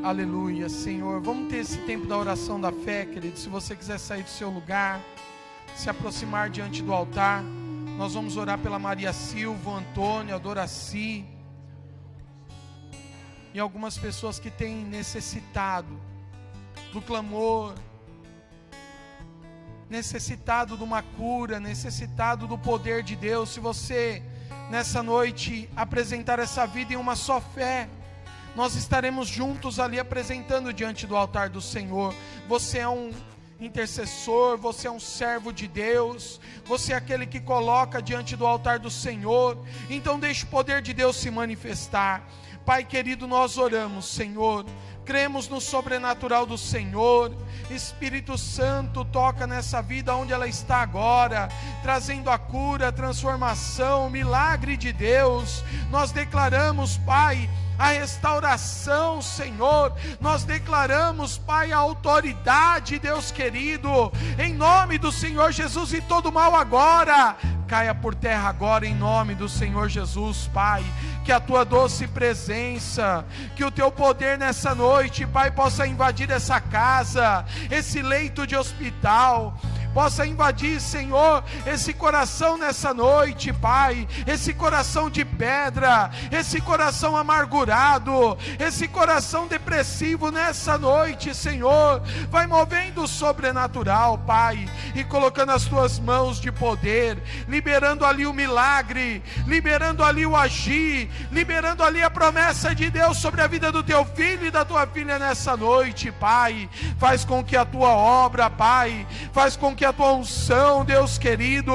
Aleluia, Senhor. Vamos ter esse tempo da oração da fé, querido. Se você quiser sair do seu lugar, se aproximar diante do altar, nós vamos orar pela Maria Silva, Antônio, a Doraci e algumas pessoas que têm necessitado do clamor, necessitado de uma cura, necessitado do poder de Deus. Se você nessa noite apresentar essa vida em uma só fé, nós estaremos juntos ali apresentando diante do altar do Senhor. Você é um intercessor, você é um servo de Deus, você é aquele que coloca diante do altar do Senhor. Então deixe o poder de Deus se manifestar. Pai querido, nós oramos, Senhor, cremos no sobrenatural do Senhor. Espírito Santo, toca nessa vida onde ela está agora, trazendo a cura, a transformação, o milagre de Deus. Nós declaramos, Pai, a restauração, Senhor. Nós declaramos, Pai, a autoridade, Deus querido, em nome do Senhor Jesus. E todo mal agora caia por terra agora, em nome do Senhor Jesus, Pai. Que a Tua doce presença, que o Teu poder nessa noite, Pai, possa invadir essa casa, esse leito de hospital, possa invadir, Senhor, esse coração nessa noite, Pai, esse coração de pedra, esse coração amargurado, esse coração depressivo nessa noite, Senhor. Vai movendo o sobrenatural, Pai, e colocando as Tuas mãos de poder, liberando ali o milagre, liberando ali o agir, liberando ali a promessa de Deus sobre a vida do Teu filho e da Tua filha nessa noite, Pai. Faz com que a Tua obra, Pai, faz com que a Tua unção, Deus querido,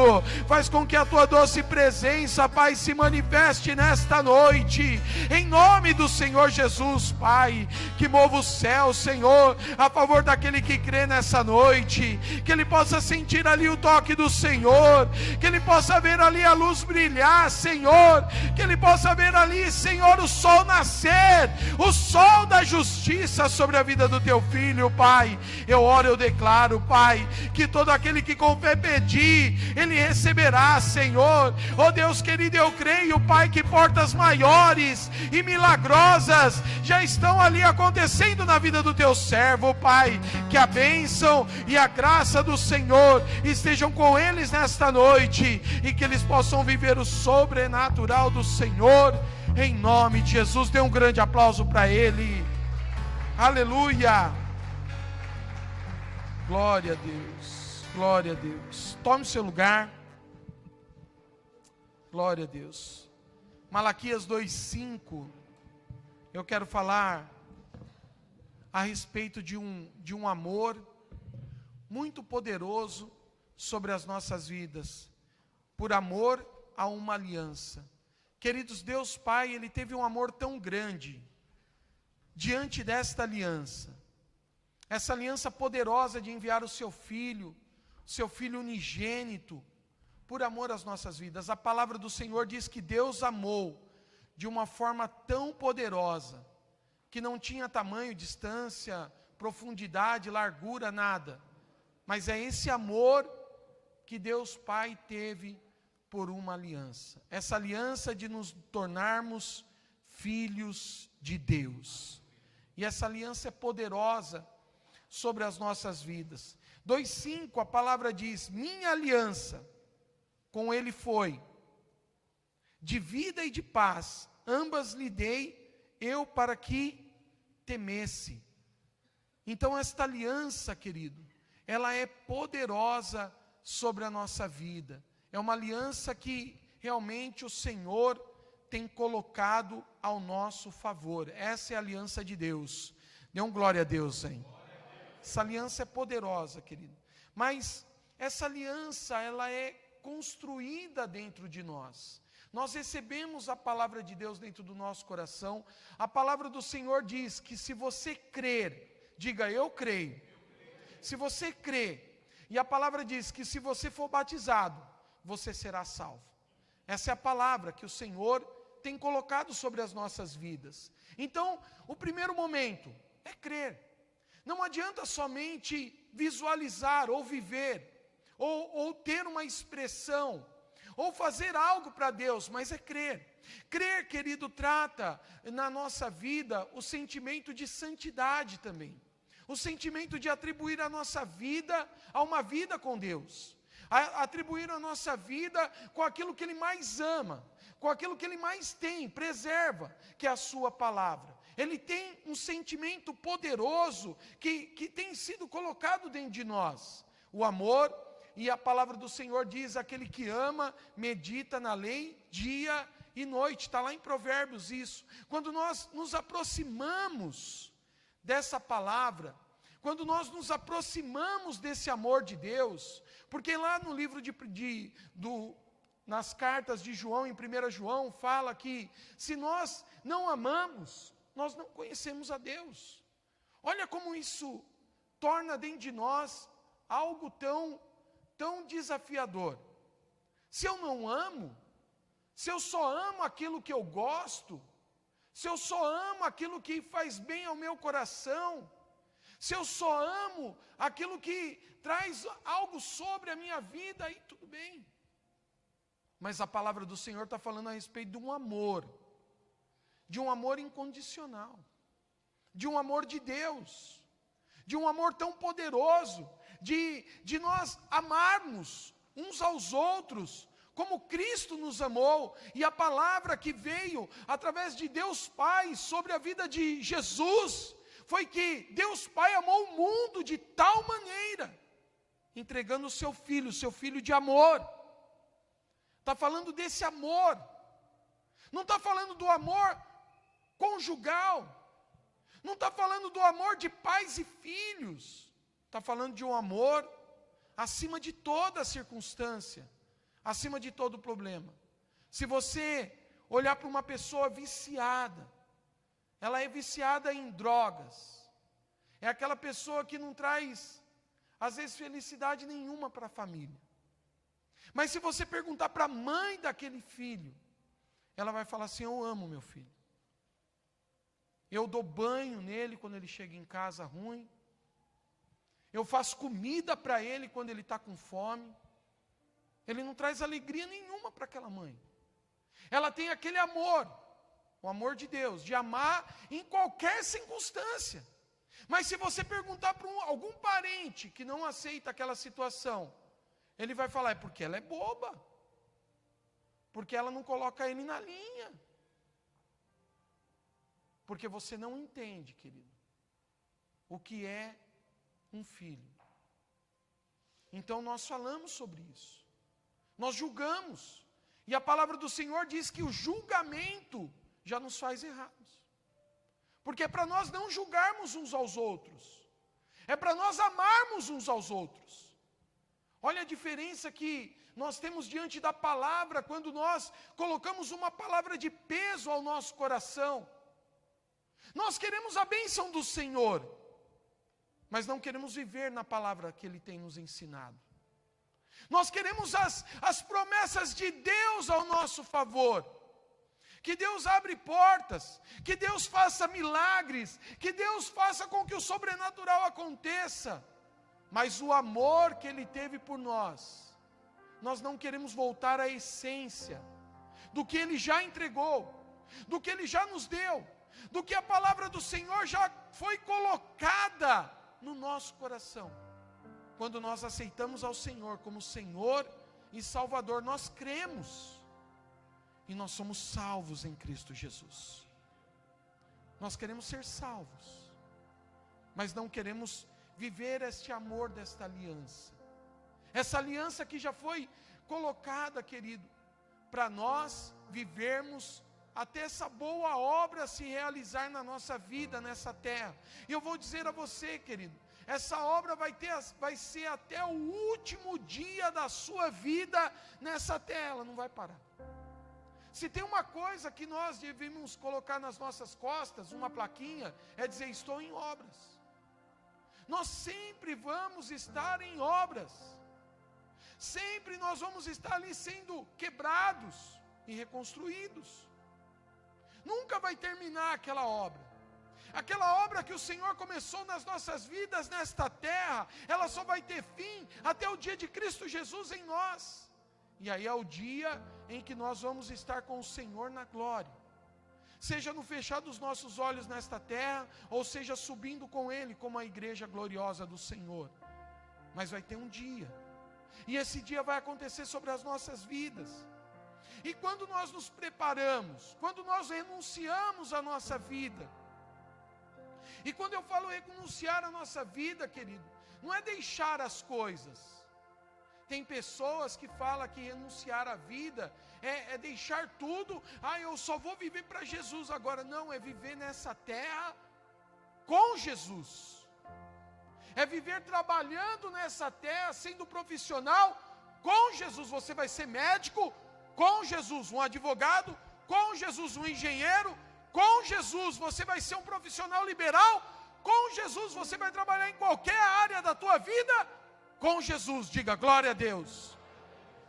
faz com que a Tua doce presença, Pai, se manifeste nesta noite, em nome do Senhor Jesus, Pai. Que mova o céu, Senhor, a favor daquele que crê nessa noite, que ele possa sentir ali o toque do Senhor, que ele possa ver ali a luz brilhar, Senhor, que ele possa ver ali, Senhor, o sol nascer, o sol da justiça sobre a vida do Teu filho, Pai. Eu oro, eu declaro, Pai, que todo aquele que com fé pedir, ele receberá, Senhor. Oh Deus querido, eu creio, Pai, que portas maiores e milagrosas já estão ali acontecendo na vida do Teu servo, Pai. Que a bênção e a graça do Senhor estejam com eles nesta noite, e que eles possam viver o sobrenatural do Senhor, em nome de Jesus. Dê um grande aplauso para Ele. Aleluia. Glória a Deus, glória a Deus. Tome o seu lugar. Glória a Deus. Malaquias 2:5. Eu quero falar a respeito de um amor muito poderoso sobre as nossas vidas, por amor a uma aliança. Queridos, Deus Pai, Ele teve um amor tão grande diante desta aliança, essa aliança poderosa de enviar o Seu Filho unigênito, por amor às nossas vidas. A palavra do Senhor diz que Deus amou de uma forma tão poderosa, que não tinha tamanho, distância, profundidade, largura, nada. Mas é esse amor que Deus Pai teve por uma aliança. Essa aliança de nos tornarmos filhos de Deus. E essa aliança é poderosa sobre as nossas vidas. 2:5, a palavra diz: minha aliança com ele foi de vida e de paz, ambas lhe dei eu para que temesse. Então esta aliança, querido, ela é poderosa sobre a nossa vida. É uma aliança que realmente o Senhor tem colocado ao nosso favor. Essa é a aliança de Deus. Dê um glória a Deus, hein? Essa aliança é poderosa, querido. Mas essa aliança, ela é construída dentro de nós. Nós recebemos a palavra de Deus dentro do nosso coração. A palavra do Senhor diz que se você crer, diga eu creio. Se você crer, e a palavra diz que se você for batizado, você será salvo. Essa é a palavra que o Senhor tem colocado sobre as nossas vidas. Então, o primeiro momento é crer. Não adianta somente visualizar ou viver, ou ter uma expressão, ou fazer algo para Deus, mas é crer. Crer, querido, trata na nossa vida o sentimento de santidade também. O sentimento de atribuir a nossa vida a uma vida com Deus. Atribuir a nossa vida com aquilo que Ele mais ama, com aquilo que Ele mais tem, preserva, que é a sua palavra. Ele tem um sentimento poderoso que tem sido colocado dentro de nós. O amor, e a palavra do Senhor diz, aquele que ama, medita na lei, dia e noite. Está lá em Provérbios isso. Quando nós nos aproximamos dessa palavra, quando nós nos aproximamos desse amor de Deus, porque lá no livro nas cartas de João, em 1 João, fala que se nós não amamos, nós não conhecemos a Deus. Olha como isso torna dentro de nós algo tão desafiador. Se eu não amo, se eu só amo aquilo que eu gosto, se eu só amo aquilo que faz bem ao meu coração, se eu só amo aquilo que traz algo sobre a minha vida, aí tudo bem. Mas a palavra do Senhor está falando a respeito de um amor incondicional, de um amor de Deus, de um amor tão poderoso, de nós amarmos uns aos outros, como Cristo nos amou, e a palavra que veio através de Deus Pai sobre a vida de Jesus, foi que Deus Pai amou o mundo de tal maneira, entregando o seu filho de amor. Está falando desse amor, não está falando do amor conjugal, não está falando do amor de pais e filhos, está falando de um amor acima de toda circunstância, acima de todo problema. Se você olhar para uma pessoa viciada, ela é viciada em drogas, é aquela pessoa que não traz, às vezes, felicidade nenhuma para a família. Mas se você perguntar para a mãe daquele filho, ela vai falar assim: eu amo meu filho, eu dou banho nele quando ele chega em casa ruim, eu faço comida para ele quando ele está com fome. Ele não traz alegria nenhuma para aquela mãe. Ela tem aquele amor, o amor de Deus, de amar em qualquer circunstância. Mas se você perguntar para algum parente que não aceita aquela situação, ele vai falar: é porque ela é boba, porque ela não coloca ele na linha. Porque você não entende, querido, o que é um filho. Então nós falamos sobre isso, nós julgamos, e a palavra do Senhor diz que o julgamento já nos faz errados, porque é para nós não julgarmos uns aos outros, é para nós amarmos uns aos outros. Olha a diferença que nós temos diante da palavra, quando nós colocamos uma palavra de peso ao nosso coração. Nós queremos a bênção do Senhor, mas não queremos viver na palavra que Ele tem nos ensinado. Nós queremos as promessas de Deus ao nosso favor, que Deus abre portas, que Deus faça milagres, que Deus faça com que o sobrenatural aconteça, mas o amor que Ele teve por nós não queremos voltar à essência do que Ele já entregou, do que Ele já nos deu, do que a palavra do Senhor já foi colocada no nosso coração. Quando nós aceitamos ao Senhor como Senhor e Salvador, nós cremos, e nós somos salvos em Cristo Jesus. Nós queremos ser salvos, mas não queremos viver este amor desta aliança, essa aliança que já foi colocada, querido, para nós vivermos até essa boa obra se realizar na nossa vida, nessa terra. E eu vou dizer a você, querido, essa obra vai ser até o último dia da sua vida nessa terra, ela não vai parar. Se tem uma coisa que nós devemos colocar nas nossas costas, uma plaquinha, é dizer: estou em obras. Nós sempre vamos estar em obras, sempre nós vamos estar ali sendo quebrados e reconstruídos. Nunca vai terminar aquela obra que o Senhor começou nas nossas vidas nesta terra, ela só vai ter fim até o dia de Cristo Jesus em nós. E aí é o dia em que nós vamos estar com o Senhor na glória. Seja no fechar dos nossos olhos nesta terra, ou seja subindo com Ele como a igreja gloriosa do Senhor. Mas vai ter um dia, e esse dia vai acontecer sobre as nossas vidas. E quando nós nos preparamos, quando nós renunciamos à nossa vida, e quando eu falo renunciar à nossa vida, querido, não é deixar as coisas. Tem pessoas que falam que renunciar à vida é deixar tudo. Eu só vou viver para Jesus agora. Não, é viver nessa terra com Jesus. É viver trabalhando nessa terra, sendo profissional com Jesus. Você vai ser médico com Jesus, um advogado com Jesus, um engenheiro com Jesus. Você vai ser um profissional liberal com Jesus. Você vai trabalhar em qualquer área da tua vida com Jesus. Diga glória a Deus.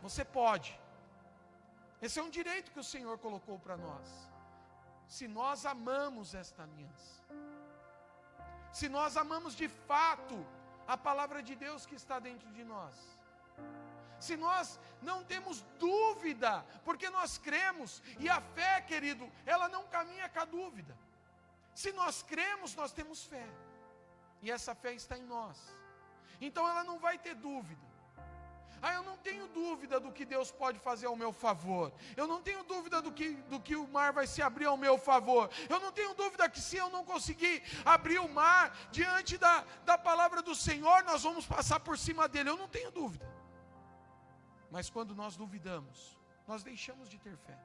Você pode. Esse é um direito que o Senhor colocou para nós. Se nós amamos esta aliança, se nós amamos de fato a palavra de Deus que está dentro de nós, se nós não temos dúvida, porque nós cremos, e a fé, querido, ela não caminha com a dúvida. Se nós cremos, nós temos fé, e essa fé está em nós. Então ela não vai ter dúvida. Eu não tenho dúvida do que Deus pode fazer ao meu favor. Eu não tenho dúvida do que o mar vai se abrir ao meu favor. Eu não tenho dúvida que se eu não conseguir abrir o mar diante da palavra do Senhor, nós vamos passar por cima dele. Eu não tenho dúvida. Mas quando nós duvidamos, nós deixamos de ter fé.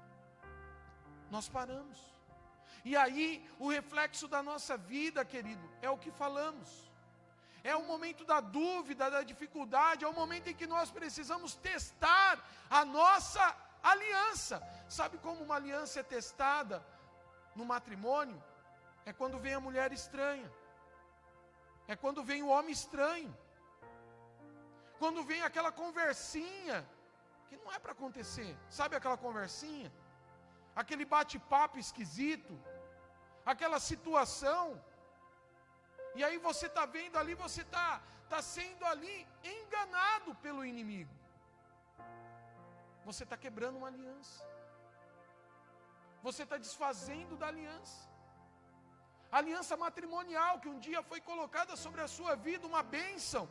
Nós paramos. E aí o reflexo da nossa vida, querido, é o que falamos. É o momento da dúvida, da dificuldade, é o momento em que nós precisamos testar a nossa aliança. Sabe como uma aliança é testada no matrimônio? É quando vem a mulher estranha. É quando vem o homem estranho. Quando vem aquela conversinha, que não é para acontecer. Sabe aquela conversinha? Aquele bate-papo esquisito. Aquela situação. E aí você está vendo ali, você está sendo ali enganado pelo inimigo. Você está quebrando uma aliança. Você está desfazendo da aliança. A aliança matrimonial que um dia foi colocada sobre a sua vida, uma bênção,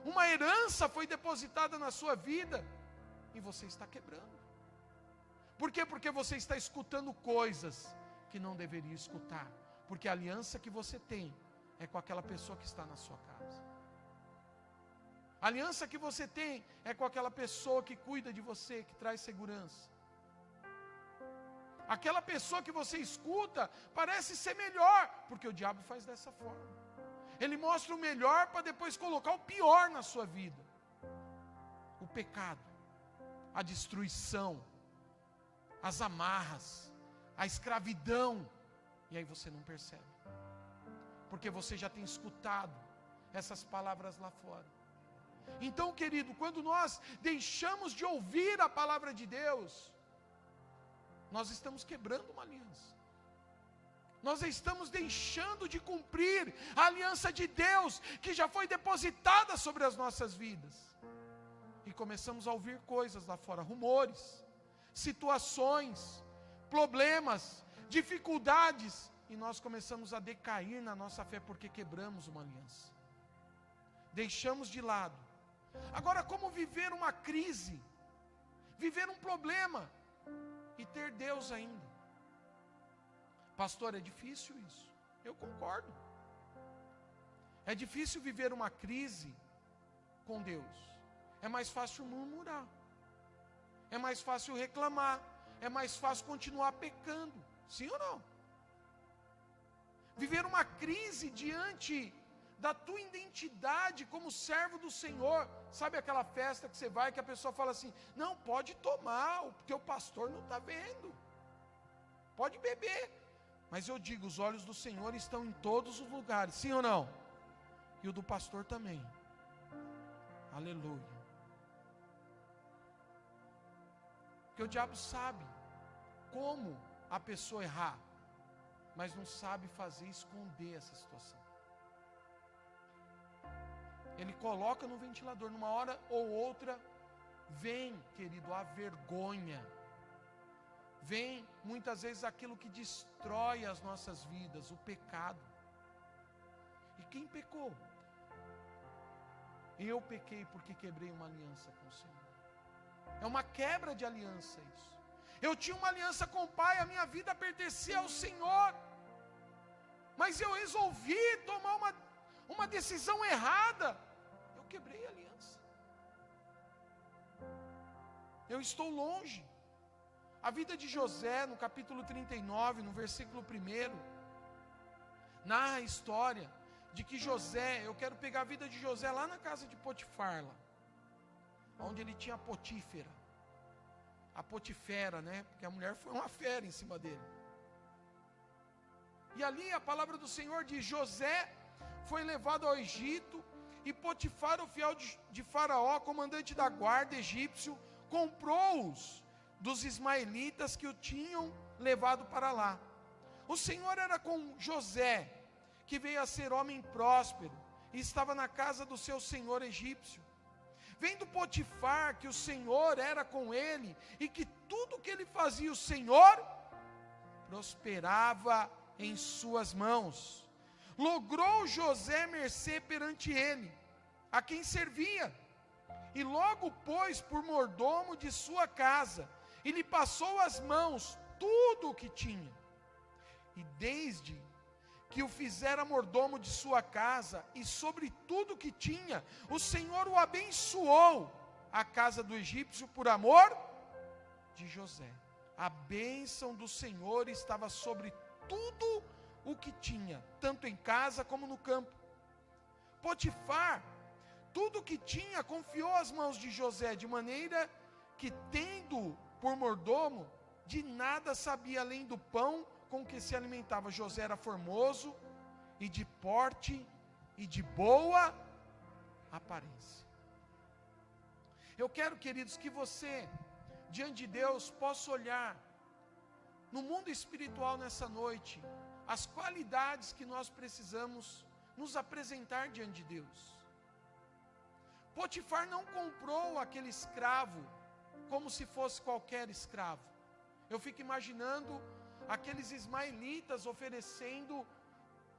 uma herança foi depositada na sua vida, e você está quebrando. Por quê? Porque você está escutando coisas que não deveria escutar. Porque a aliança que você tem é com aquela pessoa que está na sua casa. A aliança que você tem é com aquela pessoa que cuida de você, que traz segurança. Aquela pessoa que você escuta parece ser melhor, porque o diabo faz dessa forma. Ele mostra o melhor para depois colocar o pior na sua vida. O pecado, a destruição, as amarras, a escravidão. E aí você não percebe. Porque você já tem escutado essas palavras lá fora. Então, querido, quando nós deixamos de ouvir a palavra de Deus, nós estamos quebrando uma aliança. Nós estamos deixando de cumprir a aliança de Deus, que já foi depositada sobre as nossas vidas. E começamos a ouvir coisas lá fora, rumores, situações, problemas, dificuldades, e nós começamos a decair na nossa fé, porque quebramos uma aliança. Deixamos de lado. Agora, como viver uma crise, viver um problema, e ter Deus ainda? Pastor, é difícil isso. Eu concordo. É difícil viver uma crise com Deus. É mais fácil murmurar. É mais fácil reclamar. É mais fácil continuar pecando. Sim ou não? Viver uma crise diante da tua identidade como servo do Senhor. Sabe aquela festa que você vai, que a pessoa fala assim: não, pode tomar, porque o pastor não está vendo. Pode beber. Mas eu digo, os olhos do Senhor estão em todos os lugares. Sim ou não? E o do pastor também. Aleluia. Porque o diabo sabe como a pessoa errar, mas não sabe esconder essa situação. Ele coloca no ventilador, numa hora ou outra, vem, querido, a vergonha vem muitas vezes aquilo que destrói as nossas vidas, o pecado. E quem pecou? Eu pequei porque quebrei uma aliança com o Senhor. É uma quebra de aliança isso. Eu tinha uma aliança com o Pai, a minha vida pertencia ao Senhor. Mas eu resolvi tomar uma decisão errada. Eu quebrei a aliança. Eu estou longe. A vida de José, no capítulo 39, no versículo 1, narra a história de que José, eu quero pegar a vida de José lá na casa de Potifar, lá, onde ele tinha a Potífera. A Potifera, né? Porque a mulher foi uma fera em cima dele. E ali a palavra do Senhor diz: José foi levado ao Egito, e Potifar, o fiel de Faraó, comandante da guarda egípcio, comprou-os dos ismaelitas que o tinham levado para lá. O Senhor era com José, que veio a ser homem próspero, e estava na casa do seu senhor egípcio. Vendo Potifar que o Senhor era com ele, e que tudo que ele fazia o Senhor prosperava em suas mãos, logrou José mercê perante ele, a quem servia, e logo pôs por mordomo de sua casa, e lhe passou as mãos tudo o que tinha. E desde que o fizera mordomo de sua casa, e sobre tudo o que tinha, o Senhor o abençoou, a casa do egípcio, por amor de José. A bênção do Senhor estava sobre tudo o que tinha, tanto em casa como no campo. Potifar, tudo o que tinha, confiou às mãos de José, de maneira que, tendo por mordomo, de nada sabia além do pão com que se alimentava. José era formoso e de porte e de boa aparência. Eu quero, queridos, que você, diante de Deus, possa olhar no mundo espiritual nessa noite as qualidades que nós precisamos nos apresentar diante de Deus. Potifar não comprou aquele escravo como se fosse qualquer escravo. Eu fico imaginando aqueles ismaelitas oferecendo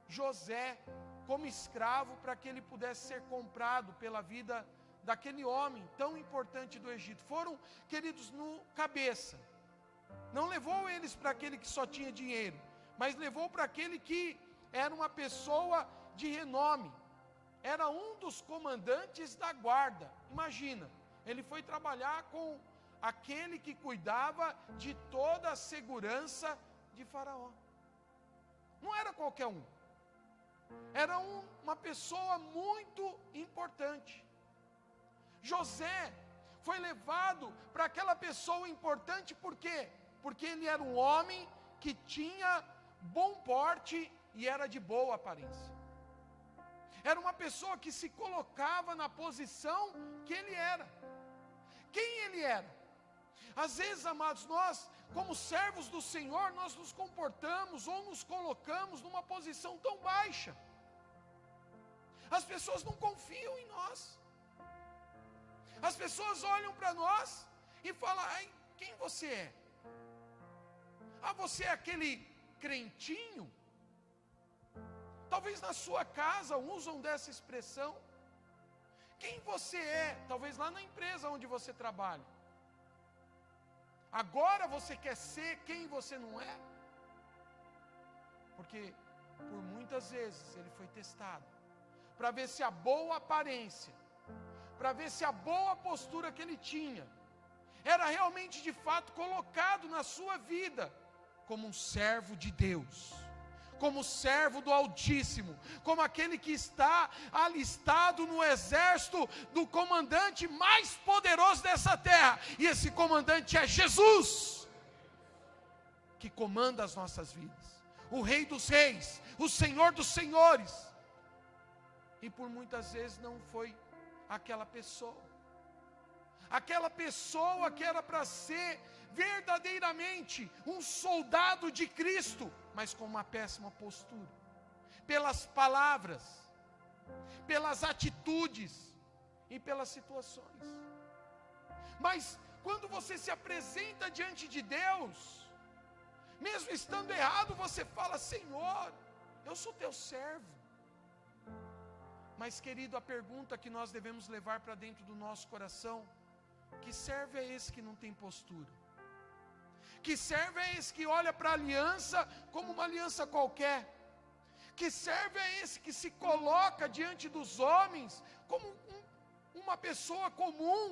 José como escravo para que ele pudesse ser comprado pela vida daquele homem tão importante do Egito. Foram, queridos, no cabeça. Não levou eles para aquele que só tinha dinheiro, mas levou para aquele que era uma pessoa de renome. Era um dos comandantes da guarda. Imagina, ele foi trabalhar com aquele que cuidava de toda a segurança de Faraó. Não era qualquer um. Era uma pessoa muito importante. José foi levado para aquela pessoa importante, por quê? Porque ele era um homem que tinha bom porte e era de boa aparência. Era uma pessoa que se colocava na posição que ele era. Quem ele era? Às vezes, amados, nós, como servos do Senhor, nós nos comportamos ou nos colocamos numa posição tão baixa. As pessoas não confiam em nós. As pessoas olham para nós e falam: ai, quem você é? Ah, você é aquele crentinho? Talvez na sua casa usam dessa expressão. Quem você é? Talvez lá na empresa onde você trabalha. Agora você quer ser quem você não é? Porque por muitas vezes ele foi testado para ver se a boa aparência, para ver se a boa postura que ele tinha era realmente de fato colocado na sua vida como um servo de Deus, como servo do Altíssimo, como aquele que está alistado no exército do comandante mais poderoso dessa terra. E esse comandante é Jesus, que comanda as nossas vidas, o Rei dos Reis, o Senhor dos Senhores. E por muitas vezes não foi aquela pessoa que era para ser verdadeiramente um soldado de Cristo, mas com uma péssima postura, pelas palavras, pelas atitudes e pelas situações. Mas quando você se apresenta diante de Deus, Mesmo estando errado, você fala: Senhor, eu sou teu servo. Mas, querido, a pergunta que nós devemos levar para dentro do nosso coração: que servo é esse que não tem postura? Que servo é esse que olha para a aliança como uma aliança qualquer? Que servo é esse que se coloca diante dos homens como uma pessoa comum?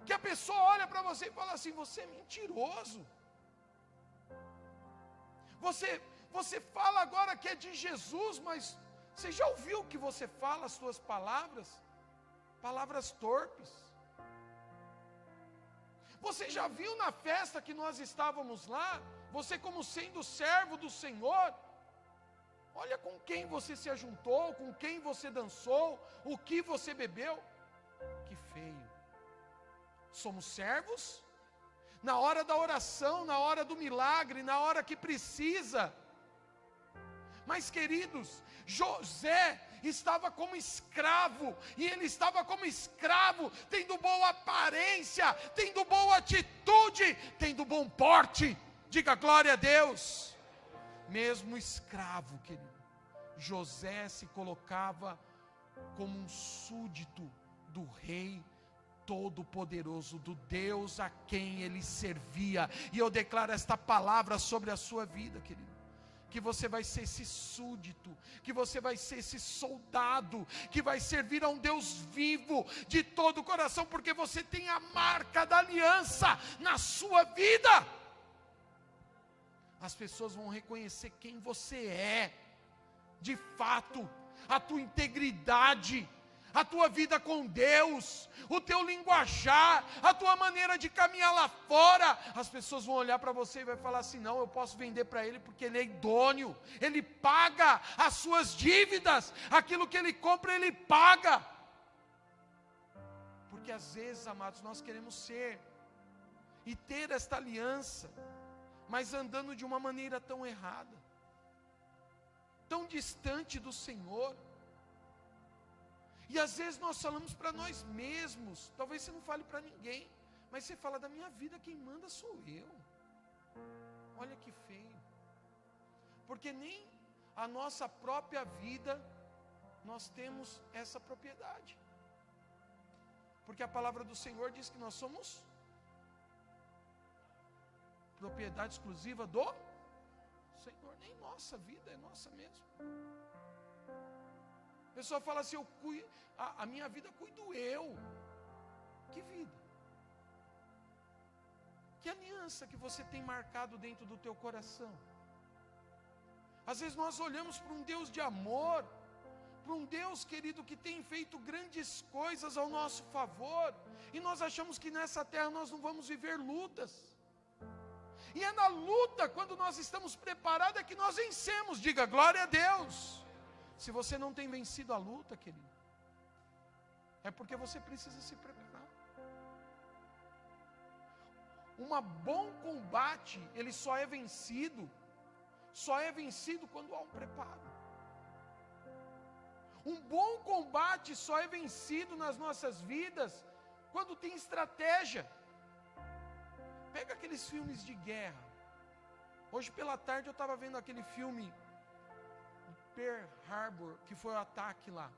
Que a pessoa olha para você e fala assim: você é mentiroso. Você fala agora que é de Jesus, mas você já ouviu que você fala as suas palavras? Palavras torpes. Você já viu na festa que nós estávamos lá, você como sendo servo do Senhor? Olha com quem você se ajuntou, com quem você dançou, o que você bebeu. Que feio. Somos servos? Na hora da oração, na hora do milagre, na hora que precisa. Mas, queridos, José estava como escravo, e ele estava como escravo, tendo boa aparência, tendo boa atitude, tendo bom porte. Diga glória a Deus. Mesmo escravo, querido, José se colocava como um súdito do rei todo-poderoso, do Deus a quem ele servia. E eu declaro esta palavra sobre a sua vida, querido, que você vai ser esse súdito, que você vai ser esse soldado, que vai servir a um Deus vivo de todo o coração, porque você tem a marca da aliança na sua vida. As pessoas vão reconhecer quem você é, de fato, a tua integridade, a tua vida com Deus, o teu linguajar, a tua maneira de caminhar lá fora. As pessoas vão olhar para você e vai falar assim: não, eu posso vender para ele porque ele é idôneo, ele paga as suas dívidas, aquilo que ele compra ele paga. Porque às vezes, amados, nós queremos ser e ter esta aliança, mas andando de uma maneira tão errada, tão distante do Senhor. E às vezes nós falamos para nós mesmos, talvez você não fale para ninguém, mas você fala: da minha vida quem manda sou eu. Olha que feio. Porque nem a nossa própria vida nós temos essa propriedade. Porque a palavra do Senhor diz que nós somos propriedade exclusiva do Senhor. Nem nossa vida é nossa mesmo. A pessoa fala assim: a minha vida cuido eu. Que vida? Que aliança que você tem marcado dentro do teu coração? Às vezes nós olhamos para um Deus de amor, para um Deus, querido, que tem feito grandes coisas ao nosso favor, e nós achamos que nessa terra nós não vamos viver lutas. E é na luta, quando nós estamos preparados, é que nós vencemos. Diga glória a Deus. Se você não tem vencido a luta, querido, é porque você precisa se preparar. Um bom combate, ele só é vencido quando há um preparo. Um bom combate só é vencido nas nossas vidas quando tem estratégia. Pega aqueles filmes de guerra. Hoje pela tarde eu estava vendo aquele filme Pearl Harbor, que foi o ataque lá.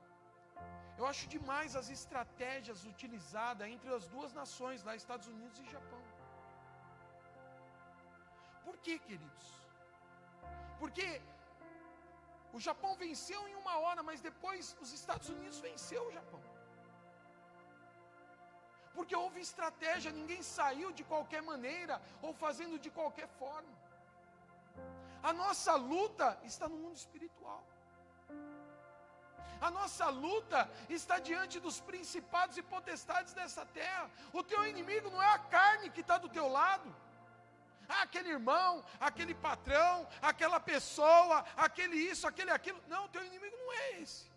Eu acho demais as estratégias utilizadas entre as duas nações lá, Estados Unidos e Japão. Por quê, queridos? Porque o Japão venceu em uma hora, mas depois os Estados Unidos venceu o Japão. Porque houve estratégia, ninguém saiu de qualquer maneira ou fazendo de qualquer forma. A nossa luta está no mundo espiritual. A nossa luta está diante dos principados e potestades dessa terra. O teu inimigo não é a carne que está do teu lado. Aquele irmão, aquele patrão, aquela pessoa, aquele isso, aquele aquilo. Não, o teu inimigo não é esse.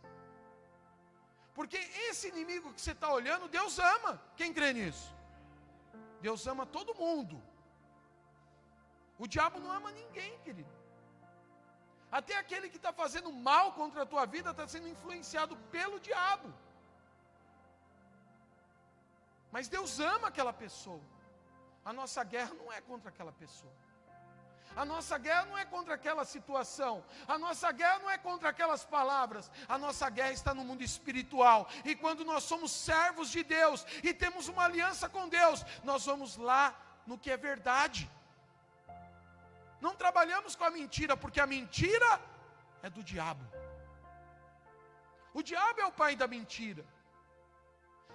Porque esse inimigo que você está olhando, Deus ama. Quem crê nisso? Deus ama todo mundo. O diabo não ama ninguém, querido. Até aquele que está fazendo mal contra a tua vida está sendo influenciado pelo diabo. Mas Deus ama aquela pessoa. A nossa guerra não é contra aquela pessoa. A nossa guerra não é contra aquela situação, a nossa guerra não é contra aquelas palavras, a nossa guerra está no mundo espiritual. E quando nós somos servos de Deus e temos uma aliança com Deus, nós vamos lá no que é verdade. Não trabalhamos com a mentira, porque a mentira é do diabo. O diabo é o pai da mentira.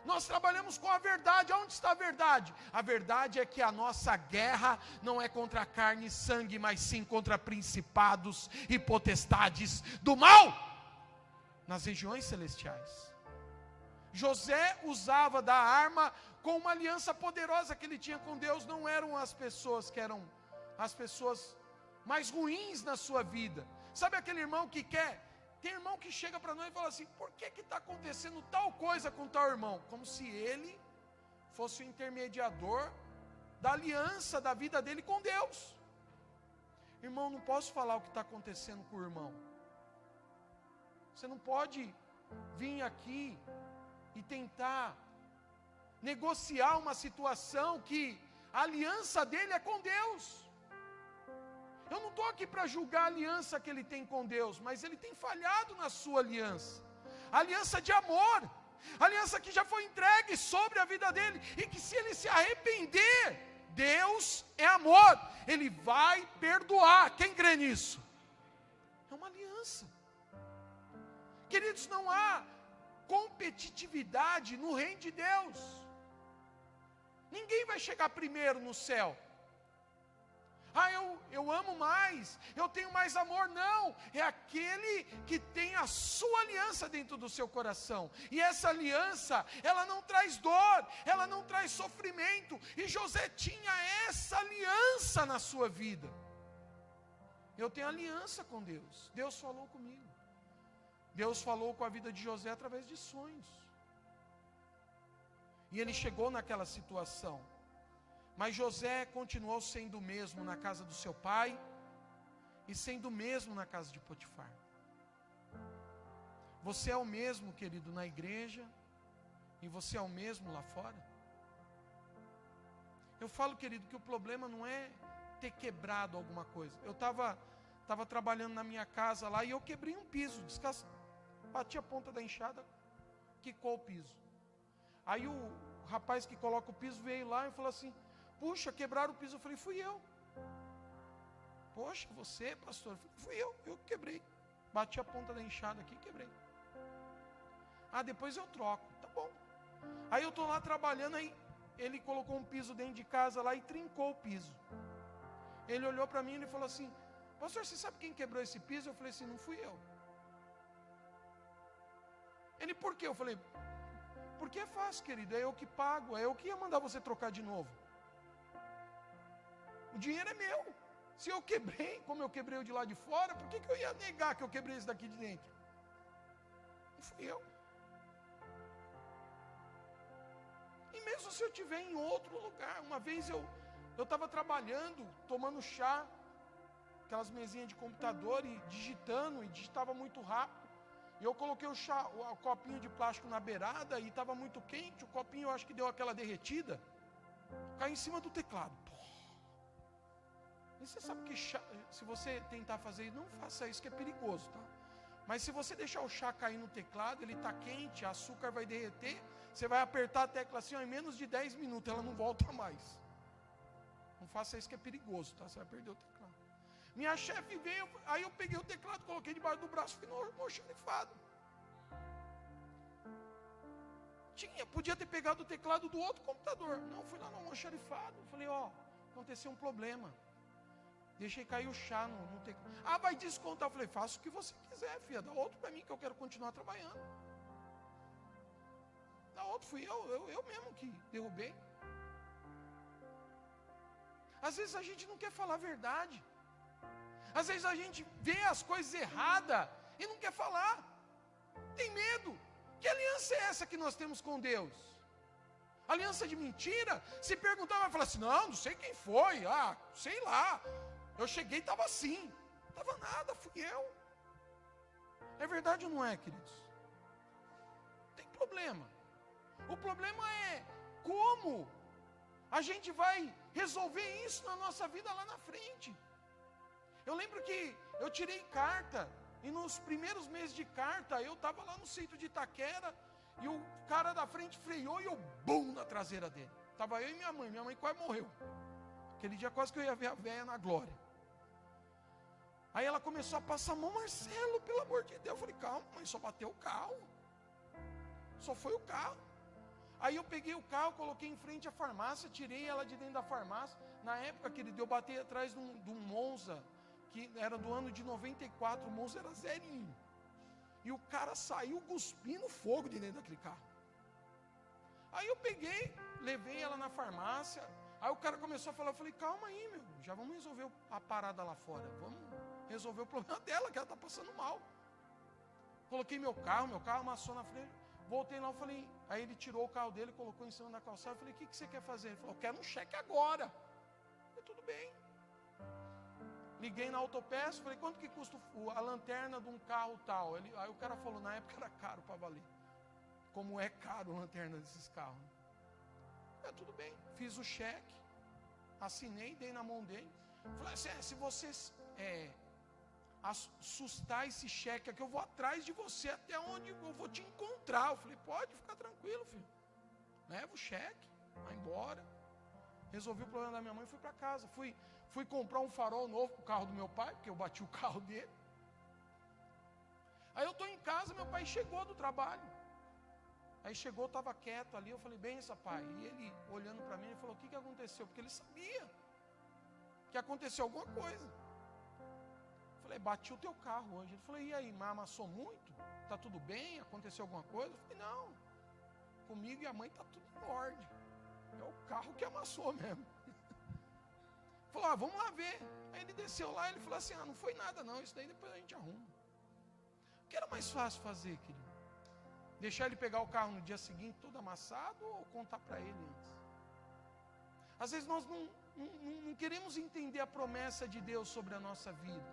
Nós trabalhamos com a verdade. Onde está a verdade? A verdade é que a nossa guerra não é contra carne e sangue, mas sim contra principados e potestades do mal nas regiões celestiais. José usava da arma com uma aliança poderosa que ele tinha com Deus. Não eram as pessoas que eram as pessoas mais ruins na sua vida. Sabe aquele irmão que quer? Tem irmão que chega para nós e fala assim: por que está acontecendo tal coisa com tal irmão? Como se ele fosse o intermediador da aliança da vida dele com Deus. Irmão, não posso falar o que está acontecendo com o irmão. Você não pode vir aqui e tentar negociar uma situação que a aliança dele é com Deus. Eu não estou aqui para julgar a aliança que ele tem com Deus, mas ele tem falhado na sua aliança. Aliança de amor, aliança que já foi entregue sobre a vida dele, e que se ele se arrepender, Deus é amor, Ele vai perdoar. Quem crê nisso? É uma aliança. Queridos, não há competitividade no reino de Deus. Ninguém vai chegar primeiro no céu. Eu amo mais, eu tenho mais amor. Não, é aquele que tem a sua aliança dentro do seu coração. E essa aliança, ela não traz dor, ela não traz sofrimento. E José tinha essa aliança na sua vida. Eu tenho aliança com Deus. Deus falou comigo. Deus falou com a vida de José através de sonhos. E ele chegou naquela situação. Mas José continuou sendo o mesmo na casa do seu pai e sendo o mesmo na casa de Potifar. Você é o mesmo, querido, na igreja, e você é o mesmo lá fora? Eu falo, querido, que o problema não é ter quebrado alguma coisa. Eu estava trabalhando na minha casa lá e eu quebrei um piso, bati a ponta da enxada, quicou o piso. Aí o rapaz que coloca o piso veio lá e falou assim: puxa, quebraram o piso. Eu falei: fui eu. Poxa, você, pastor? Eu falei: fui eu que quebrei. Bati a ponta da enxada aqui e quebrei. Ah, depois eu troco. Tá bom. Aí eu estou lá trabalhando, aí ele colocou um piso dentro de casa lá e trincou o piso. Ele olhou para mim e falou assim: pastor, você sabe quem quebrou esse piso? Eu falei assim: não fui eu. Ele: por quê? Eu falei: porque é fácil, querido, é eu que pago, é eu que ia mandar você trocar de novo. O dinheiro é meu. Se eu quebrei, como eu quebrei o de lá de fora, por que eu ia negar que eu quebrei esse daqui de dentro? Não fui eu. E mesmo se eu estiver em outro lugar, uma vez eu estava trabalhando, tomando chá, aquelas mesinhas de computador e digitando, e digitava muito rápido. E eu coloquei o copinho de plástico na beirada e estava muito quente, o copinho eu acho que deu aquela derretida, caiu em cima do teclado. E você sabe que chá, se você tentar fazer isso, não faça isso, que é perigoso, tá? Mas se você deixar o chá cair no teclado, ele está quente, o açúcar vai derreter, você vai apertar a tecla assim, ó, em menos de 10 minutos, ela não volta mais. Não faça isso, que é perigoso, tá? Você vai perder o teclado. Minha chefe veio, aí eu peguei o teclado, coloquei debaixo do braço, fui no almoxarifado. Podia ter pegado o teclado do outro computador. Não, fui lá no almoxarifado. Falei: ó, aconteceu um problema. Deixei cair o chá no teclado. Ah, vai descontar. Eu falei: faça o que você quiser, filha. Dá outro para mim que eu quero continuar trabalhando. Dá outro, fui eu mesmo que derrubei. Às vezes a gente não quer falar a verdade. Às vezes a gente vê as coisas erradas e não quer falar. Tem medo. Que aliança é essa que nós temos com Deus? Aliança de mentira? Se perguntar, vai falar assim: não sei quem foi. Ah, sei lá. Eu cheguei e estava assim. Não estava nada, fui eu. É verdade ou não é, queridos? Tem problema. O problema é como a gente vai resolver isso na nossa vida lá na frente. Eu lembro que eu tirei carta, e nos primeiros meses de carta, eu estava lá no sítio de Itaquera, e o cara da frente freou e eu, bum, na traseira dele. Estava eu e minha mãe quase morreu. Aquele dia quase que eu ia ver a véia na glória. Aí ela começou a passar a mão, Marcelo, pelo amor de Deus. Eu falei, calma, mãe, só bateu o carro. Só foi o carro. Aí eu peguei o carro, coloquei em frente à farmácia, tirei ela de dentro da farmácia. Na época, querido, eu bati atrás de um Monza, que era do ano de 94, o Monza era zerinho. E o cara saiu cuspindo fogo de dentro daquele carro. Aí eu peguei, levei ela na farmácia. Aí o cara começou a falar, eu falei, calma aí, meu, já vamos resolver a parada lá fora. Vamos resolver o problema dela, que ela está passando mal. Coloquei meu carro amassou na frente. Voltei lá, eu falei, aí ele tirou o carro dele, colocou em cima da calçada. Eu falei, o que você quer fazer? Ele falou, eu quero um cheque agora. Eu falei, tudo bem. Liguei na Autopeço, falei, quanto que custa a lanterna de um carro tal? Aí o cara falou, na época era caro para valer. Como é caro a lanterna desses carros. Tudo bem, fiz o cheque, assinei, dei na mão dele. Falei assim, se você assustar esse cheque aqui, eu vou atrás de você até onde eu vou te encontrar. Eu falei, pode ficar tranquilo, filho. Leva o cheque, vai embora. Resolvi o problema da minha mãe e fui para casa. Fui comprar um farol novo para o carro do meu pai, porque eu bati o carro dele. Aí eu estou em casa, meu pai chegou do trabalho. Aí chegou, estava quieto ali, eu falei, benção, pai. E ele, olhando para mim, ele falou, o que aconteceu? Porque ele sabia que aconteceu alguma coisa. Eu falei, bati o teu carro hoje. Ele falou, e aí, mas amassou muito? Está tudo bem? Aconteceu alguma coisa? Eu falei, não, comigo e a mãe está tudo em ordem. É o carro que amassou mesmo. Ele falou, vamos lá ver. Aí ele desceu lá, ele falou assim, não foi nada não, isso daí depois a gente arruma. O que era mais fácil fazer, querido? Deixar ele pegar o carro no dia seguinte todo amassado ou contar para ele antes? Às vezes nós não queremos entender a promessa de Deus sobre a nossa vida.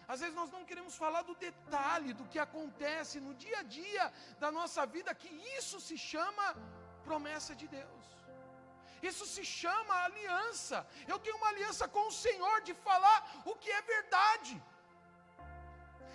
Às vezes nós não queremos falar do detalhe do que acontece no dia a dia da nossa vida, que isso se chama promessa de Deus. Isso se chama aliança. Eu tenho uma aliança com o Senhor de falar o que é verdade.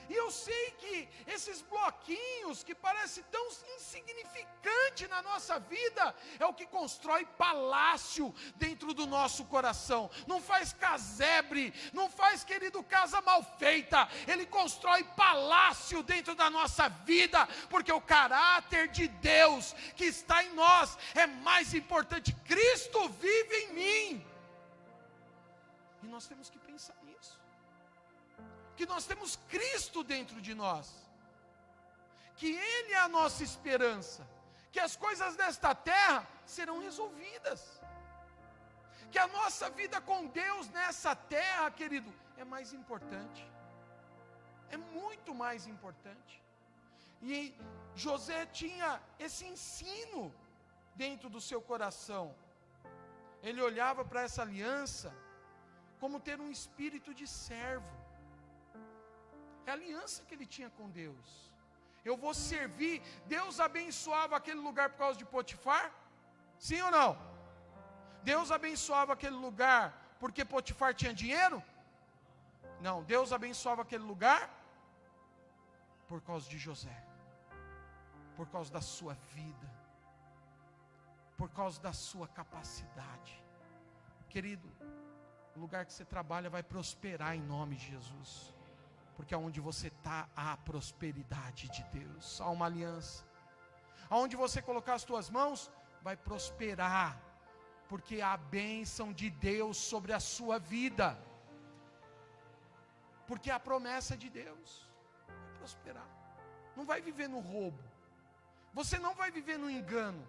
E eu sei que esses bloquinhos que parecem tão insignificantes na nossa vida, é o que constrói palácio dentro do nosso coração. Não faz casebre, não faz, querido, casa mal feita. Ele constrói palácio dentro da nossa vida, porque o caráter de Deus que está em nós é mais importante. Cristo vive em mim. E nós temos que pensar nisso. Que nós temos Cristo dentro de nós, que Ele é a nossa esperança, que as coisas desta terra serão resolvidas, que a nossa vida com Deus nessa terra, querido, é mais importante, é muito mais importante. E José tinha esse ensino dentro do seu coração. Ele olhava para essa aliança como ter um espírito de servo. É a aliança que ele tinha com Deus. Eu vou servir. Deus abençoava aquele lugar por causa de Potifar? Sim ou não? Deus abençoava aquele lugar porque Potifar tinha dinheiro? Não, Deus abençoava aquele lugar por causa de José, por causa da sua vida, por causa da sua capacidade. Querido, o lugar que você trabalha vai prosperar em nome de Jesus, porque aonde você está, há a prosperidade de Deus, há uma aliança. Aonde você colocar as tuas mãos, vai prosperar, porque há a bênção de Deus sobre a sua vida, porque há a promessa de Deus, vai prosperar. Não vai viver no roubo, você não vai viver no engano,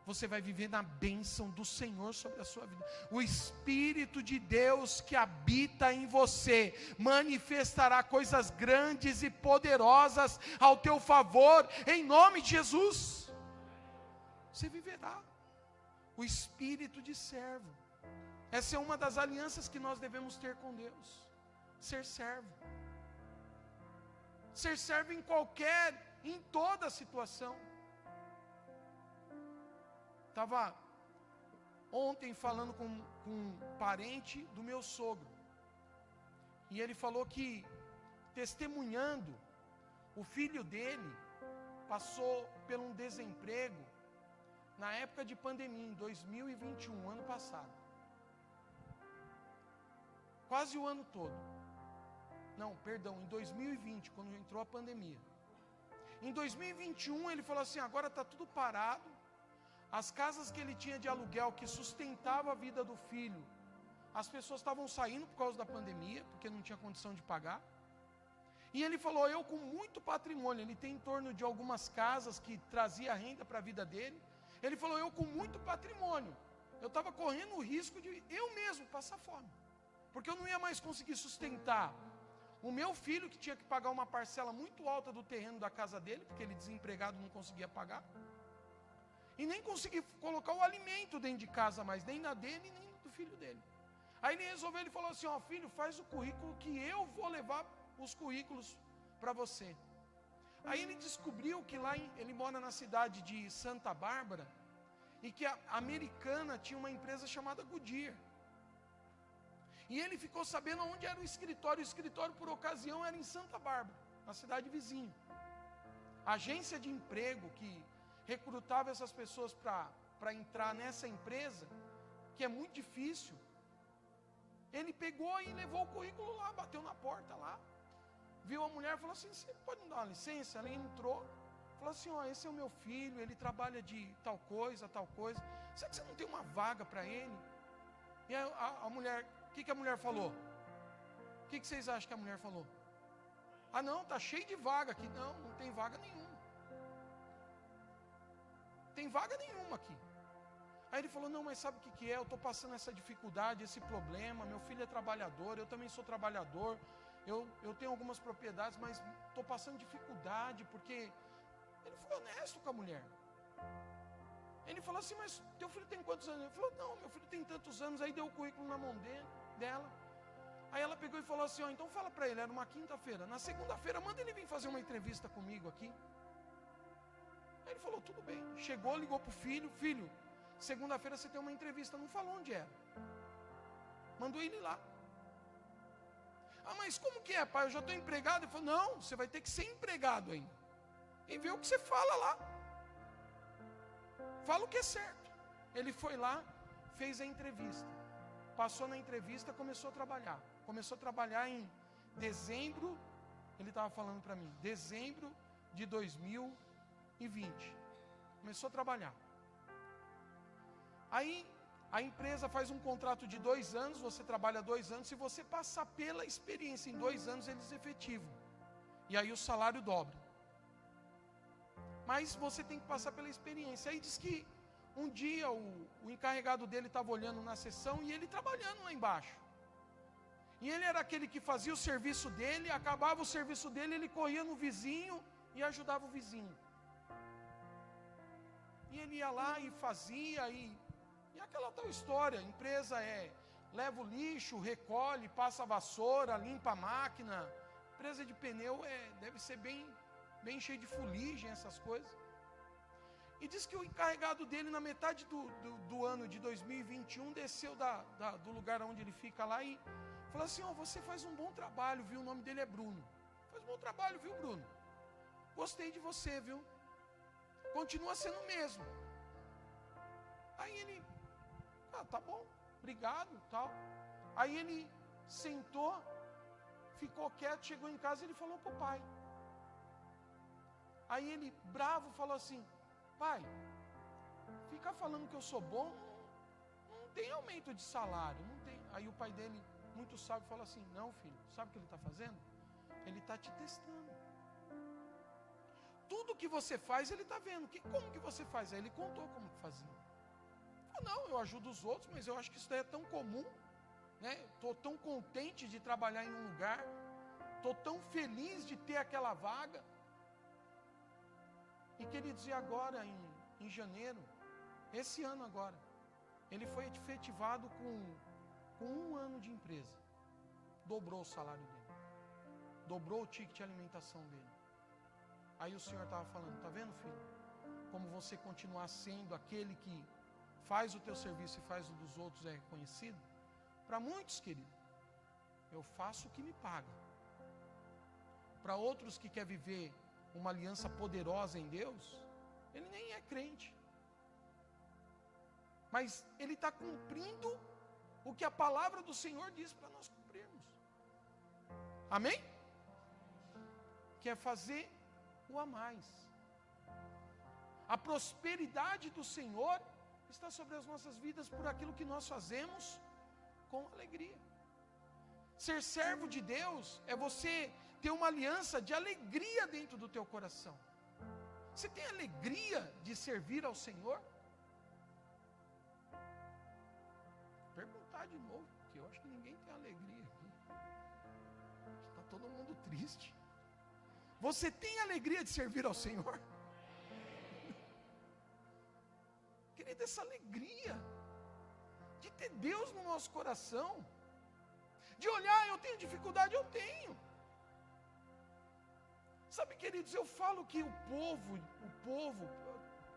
você vai viver na bênção do Senhor sobre a sua vida. O Espírito de Deus que habita em você manifestará coisas grandes e poderosas ao teu favor, em nome de Jesus. Você viverá o espírito de servo. Essa é uma das alianças que nós devemos ter com Deus. Ser servo. Ser servo em toda situação. Estava ontem falando com um parente do meu sogro. E ele falou que, testemunhando, o filho dele passou por um desemprego na época de pandemia, em 2021, ano passado. Quase o ano todo. Não, perdão, em 2020, quando entrou a pandemia. Em 2021 ele falou assim, agora está tudo parado. As casas que ele tinha de aluguel, que sustentava a vida do filho, as pessoas estavam saindo por causa da pandemia, porque não tinha condição de pagar. E ele falou, eu com muito patrimônio, ele tem em torno de algumas casas que trazia renda para a vida dele. Ele falou, eu com muito patrimônio, eu estava correndo o risco de eu mesmo passar fome. Porque eu não ia mais conseguir sustentar o meu filho, que tinha que pagar uma parcela muito alta do terreno da casa dele, porque ele desempregado não conseguia pagar. E nem conseguia colocar o alimento dentro de casa mais, nem na dele, nem do filho dele. Aí ele resolveu, ele falou assim, ó filho, faz o currículo que eu vou levar os currículos para você. Aí ele descobriu que lá, ele mora na cidade de Santa Bárbara, e que a Americana tinha uma empresa chamada Goodyear. E ele ficou sabendo onde era o escritório por ocasião era em Santa Bárbara, na cidade vizinha. A agência de emprego que recrutava essas pessoas para entrar nessa empresa, que é muito difícil, ele pegou e levou o currículo lá, bateu na porta lá, viu a mulher e falou assim, você pode me dar uma licença? Ela entrou, falou assim, ó, esse é o meu filho, ele trabalha de tal coisa, será que você não tem uma vaga para ele? E a mulher, o que a mulher falou? O que vocês acham que a mulher falou? Ah não, tá cheio de vaga aqui. Não, não tem vaga nenhuma. Tem vaga nenhuma aqui. Aí ele falou, não, mas sabe o que é? Eu estou passando essa dificuldade, esse problema, meu filho é trabalhador, eu também sou trabalhador, eu tenho algumas propriedades, mas estou passando dificuldade, porque... Ele foi honesto com a mulher. Ele falou assim, mas teu filho tem quantos anos? Ele falou, não, meu filho tem tantos anos. Aí deu o currículo na mão dela. Aí ela pegou e falou assim, ó, então fala para ele, era uma quinta-feira. Na segunda-feira, manda ele vir fazer uma entrevista comigo aqui. Aí ele falou, tudo bem. Chegou, ligou para o filho, filho, segunda-feira você tem uma entrevista. Não falou onde era. Mandou ele lá. Ah, mas como que é, pai? Eu já estou empregado. Ele falou, não, você vai ter que ser empregado ainda. E vê o que você fala lá. Fala o que é certo. Ele foi lá, fez a entrevista. Passou na entrevista, começou a trabalhar. Começou a trabalhar em dezembro, ele estava falando para mim, dezembro de 2020. Começou a trabalhar. Aí a empresa faz um contrato de 2 anos, você trabalha 2 anos, se você passar pela experiência em 2 anos, eles efetivam. E aí o salário dobra. Mas você tem que passar pela experiência. Aí diz que um dia o encarregado dele estava olhando na sessão e ele trabalhando lá embaixo. E ele era aquele que fazia o serviço dele, acabava o serviço dele, ele corria no vizinho e ajudava o vizinho. E ele ia lá e fazia, e aquela tal história, a empresa leva o lixo, recolhe, passa a vassoura, limpa a máquina. Empresa de pneu deve ser bem cheio de fuligem, essas coisas. E diz que o encarregado dele, na metade do ano de 2021, desceu do lugar onde ele fica lá e falou assim, ó, você faz um bom trabalho, viu? O nome dele é Bruno. Faz um bom trabalho, viu, Bruno? Gostei de você, viu? Continua sendo o mesmo. Aí ele, tá bom, obrigado, tal. Aí ele sentou, ficou quieto, chegou em casa e ele falou pro pai. Aí ele, bravo, falou assim, pai, ficar falando que eu sou bom, não tem aumento de salário, não tem. Aí o pai dele, muito sábio, falou assim, não filho, sabe o que ele está fazendo? Ele está te testando. Tudo que você faz, ele está vendo. Como que você faz? Aí ele contou como que fazia. Falou, não, eu ajudo os outros, mas eu acho que isso daí é tão comum, né? Estou tão contente de trabalhar em um lugar, estou tão feliz de ter aquela vaga. E queridos, e agora em janeiro, esse ano agora, ele foi efetivado com 1 ano de empresa. Dobrou o salário dele. Dobrou o ticket de alimentação dele. Aí o Senhor estava falando, tá vendo, filho? Como você continuar sendo aquele que faz o teu serviço e faz o dos outros é reconhecido? Para muitos, querido, eu faço o que me paga. Para outros que quer viver uma aliança poderosa em Deus, ele nem é crente. Mas ele está cumprindo o que a palavra do Senhor diz para nós cumprirmos. Amém? Que é fazer o a mais. A prosperidade do Senhor está sobre as nossas vidas por aquilo que nós fazemos com alegria. Ser servo de Deus é você ter uma aliança de alegria dentro do teu coração. Você tem alegria de servir ao Senhor? Vou perguntar de novo, porque eu acho que ninguém tem alegria aqui. Está todo mundo triste. Você tem alegria de servir ao Senhor? Querido, essa alegria de ter Deus no nosso coração, de olhar, eu tenho dificuldade, eu tenho. Sabe, queridos, eu falo que o povo,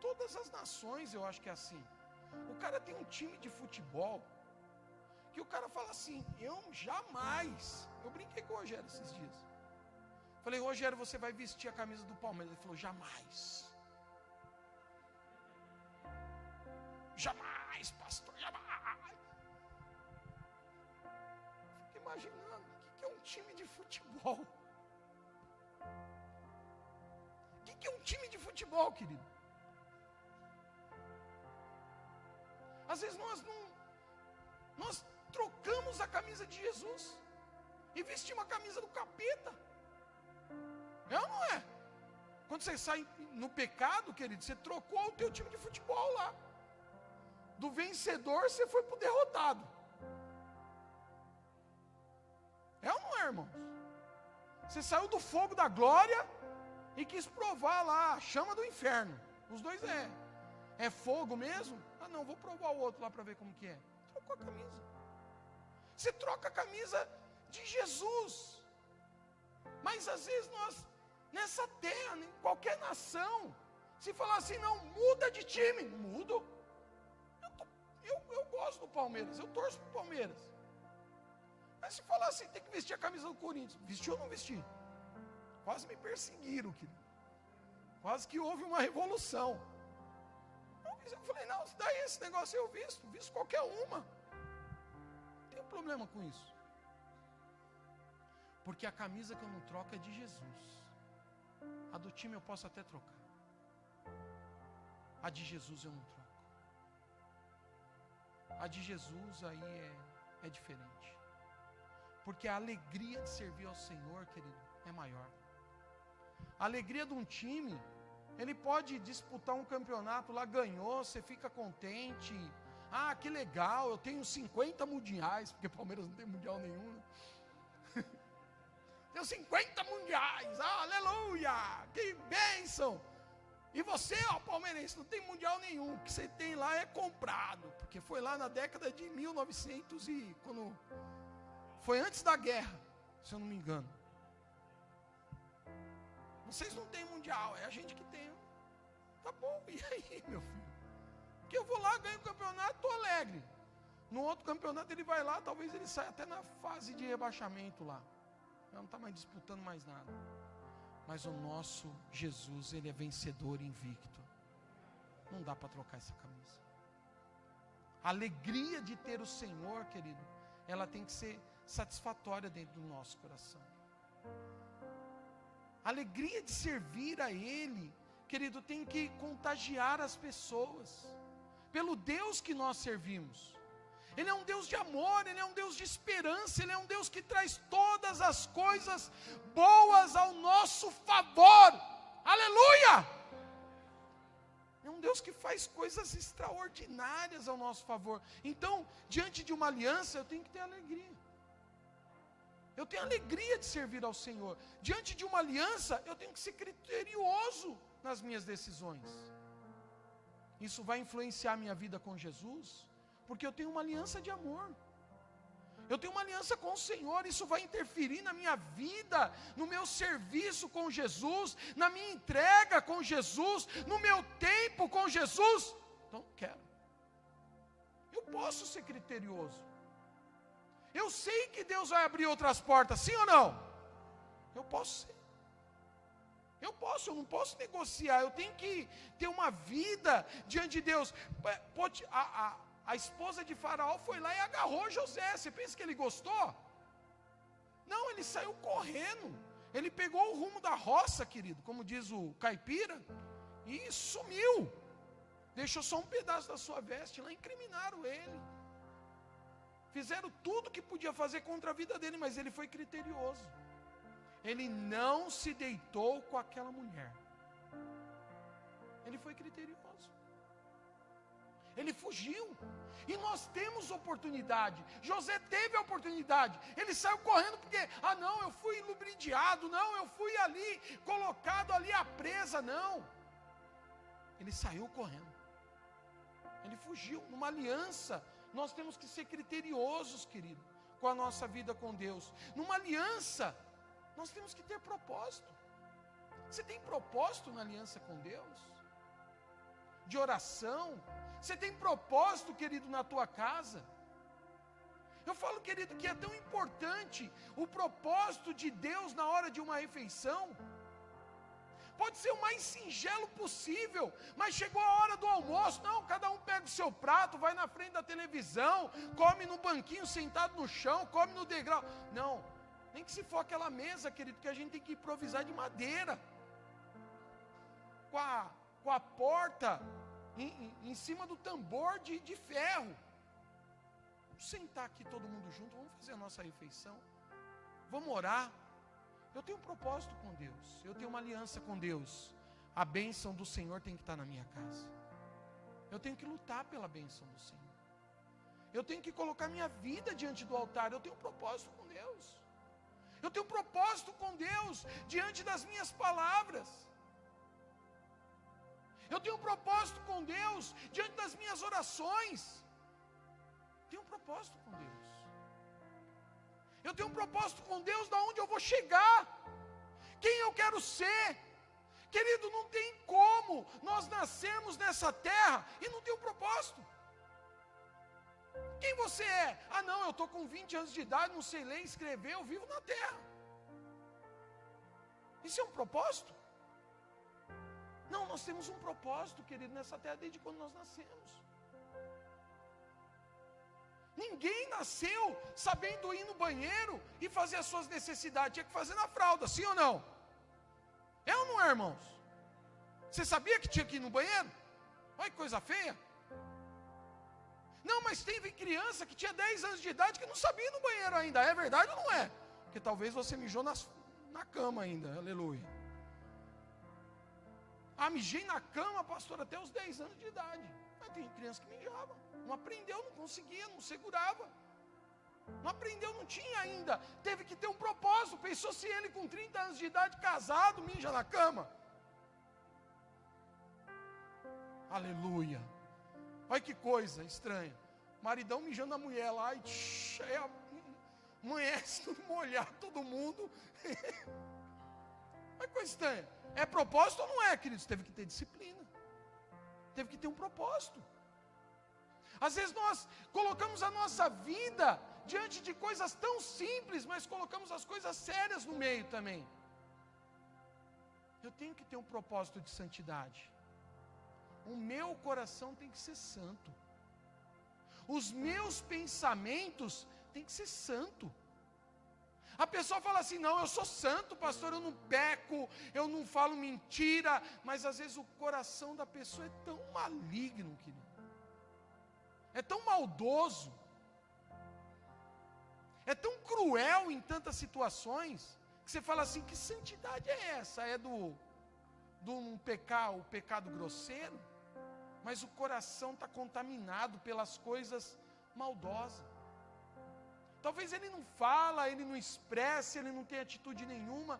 todas as nações eu acho que é assim. O cara tem um time de futebol, que o cara fala assim, eu jamais, eu brinquei com o Rogério esses dias. Falei, Rogério, você vai vestir a camisa do Palmeiras? Ele falou, jamais. Jamais, pastor, jamais. Fico imaginando, o que é um time de futebol? O que é um time de futebol, querido? Às vezes nós trocamos a camisa de Jesus e vestimos a camisa do capeta. É ou não é? Quando você sai no pecado, querido, você trocou o teu time de futebol lá. Do vencedor você foi para o derrotado. É ou não é, irmãos? Você saiu do fogo da glória e quis provar lá a chama do inferno. Os dois é fogo mesmo? Ah não, vou provar o outro lá para ver como que é. Trocou a camisa. Você troca a camisa de Jesus. Mas às vezes nós, nessa terra, em qualquer nação, se falar assim, não, muda de time, mudo. Eu gosto do Palmeiras, eu torço para o Palmeiras. Mas se falar assim, tem que vestir a camisa do Corinthians, vestiu ou não vestiu? Quase me perseguiram, querido. Quase que houve uma revolução. Eu falei, não, daí esse negócio eu visto qualquer uma. Não tenho problema com isso. Porque a camisa que eu não troco é de Jesus. A do time eu posso até trocar. A de Jesus eu não troco. A de Jesus aí é diferente. Porque a alegria de servir ao Senhor, querido, é maior. A alegria de um time, ele pode disputar um campeonato lá, ganhou, você fica contente. Ah, que legal, eu tenho 50 mundiais, porque o Palmeiras não tem mundial nenhum, né? Tenho 50 mundiais, aleluia, que bênção. E você, ó, palmeirense, não tem mundial nenhum, o que você tem lá é comprado, porque foi lá na década de 1900 e quando foi antes da guerra, se eu não me engano. Vocês não têm mundial, é a gente que tem. Tá bom, e aí, meu filho? Porque eu vou lá, ganho o campeonato, estou alegre. No outro campeonato ele vai lá, talvez ele saia até na fase de rebaixamento lá. Não está mais disputando mais nada. Mas o nosso Jesus, ele é vencedor invicto. Não dá para trocar essa camisa. A alegria de ter o Senhor, querido, ela tem que ser satisfatória dentro do nosso coração. A alegria de servir a Ele, querido, tem que contagiar as pessoas. Pelo Deus que nós servimos. Ele é um Deus de amor, Ele é um Deus de esperança, Ele é um Deus que traz todas as coisas boas ao nosso favor. Aleluia! É um Deus que faz coisas extraordinárias ao nosso favor. Então, diante de uma aliança, eu tenho que ter alegria. Eu tenho alegria de servir ao Senhor. Diante de uma aliança, eu tenho que ser criterioso nas minhas decisões. Isso vai influenciar a minha vida com Jesus? Porque eu tenho uma aliança de amor. Eu tenho uma aliança com o Senhor. Isso vai interferir na minha vida, no meu serviço com Jesus, na minha entrega com Jesus, no meu tempo com Jesus. Então, quero. Eu posso ser criterioso. Eu sei que Deus vai abrir outras portas, sim ou não? Eu posso ser. Eu não posso negociar, eu tenho que ter uma vida diante de Deus. A esposa de Faraó foi lá e agarrou José, você pensa que ele gostou? Não, ele saiu correndo, ele pegou o rumo da roça, querido, como diz o caipira, e sumiu, deixou só um pedaço da sua veste lá, incriminaram ele, fizeram tudo que podia fazer contra a vida dele, mas ele foi criterioso. Ele não se deitou com aquela mulher. Ele foi criterioso. Ele fugiu. E nós temos oportunidade. José teve a oportunidade. Ele saiu correndo porque, não, eu fui lubridiado, não, eu fui ali, colocado ali à presa, não. Ele saiu correndo. Ele fugiu. Numa aliança, nós temos que ser criteriosos, querido, com a nossa vida com Deus. Numa aliança, nós temos que ter propósito. Você tem propósito na aliança com Deus? De oração? Você tem propósito, querido, na tua casa? Eu falo, querido, que é tão importante o propósito de Deus na hora de uma refeição. Pode ser o mais singelo possível, mas chegou a hora do almoço, não, cada um pega o seu prato, vai na frente da televisão, come no banquinho sentado no chão, come no degrau. Não, nem que se for aquela mesa, querido, que a gente tem que improvisar de madeira, com a porta em cima do tambor de ferro. Vamos sentar aqui todo mundo junto, vamos fazer a nossa refeição, vamos orar. Eu tenho um propósito com Deus, eu tenho uma aliança com Deus. A bênção do Senhor tem que estar na minha casa. Eu tenho que lutar pela bênção do Senhor. Eu tenho que colocar minha vida diante do altar. Eu tenho um propósito com Deus. Eu tenho um propósito com Deus diante das minhas palavras. Eu tenho um propósito com Deus diante das minhas orações. Eu tenho um propósito com Deus. Eu tenho um propósito com Deus de onde eu vou chegar. Quem eu quero ser. Querido, não tem como nós nascermos nessa terra e não ter um propósito. Quem você é? Não, eu estou com 20 anos de idade, não sei ler e escrever, eu vivo na terra. Isso é um propósito? Não, nós temos um propósito, querido, nessa terra desde quando nós nascemos. Ninguém nasceu sabendo ir no banheiro e fazer as suas necessidades. Tinha que fazer na fralda, sim ou não? É ou não é, irmãos? Você sabia que tinha que ir no banheiro? Olha que coisa feia. Não, mas teve criança que tinha 10 anos de idade que não sabia ir no banheiro ainda. É verdade ou não é? Porque talvez você mijou na cama ainda, aleluia. Mijei na cama, pastor, até os 10 anos de idade. Mas tem criança que mijava. Não aprendeu, não conseguia, não segurava. Não aprendeu, não tinha ainda. Teve que ter um propósito. Pensou se ele com 30 anos de idade, casado, mija na cama. Aleluia. Olha que coisa estranha. Maridão mijando a mulher lá e amanhece tudo molhado, todo mundo. Olha que coisa estranha. É propósito ou não é, queridos? Teve que ter disciplina. Teve que ter um propósito. Às vezes nós colocamos a nossa vida diante de coisas tão simples, mas colocamos as coisas sérias no meio também. Eu tenho que ter um propósito de santidade. O meu coração tem que ser santo. Os meus pensamentos têm que ser santo. A pessoa fala assim, não, eu sou santo, pastor, eu não peco, eu não falo mentira, mas às vezes o coração da pessoa é tão maligno, querido. É tão maldoso. É tão cruel em tantas situações, que você fala assim, que santidade é essa? É o pecado grosseiro? Mas o coração está contaminado pelas coisas maldosas. Talvez ele não fala, ele não expressa, ele não tem atitude nenhuma,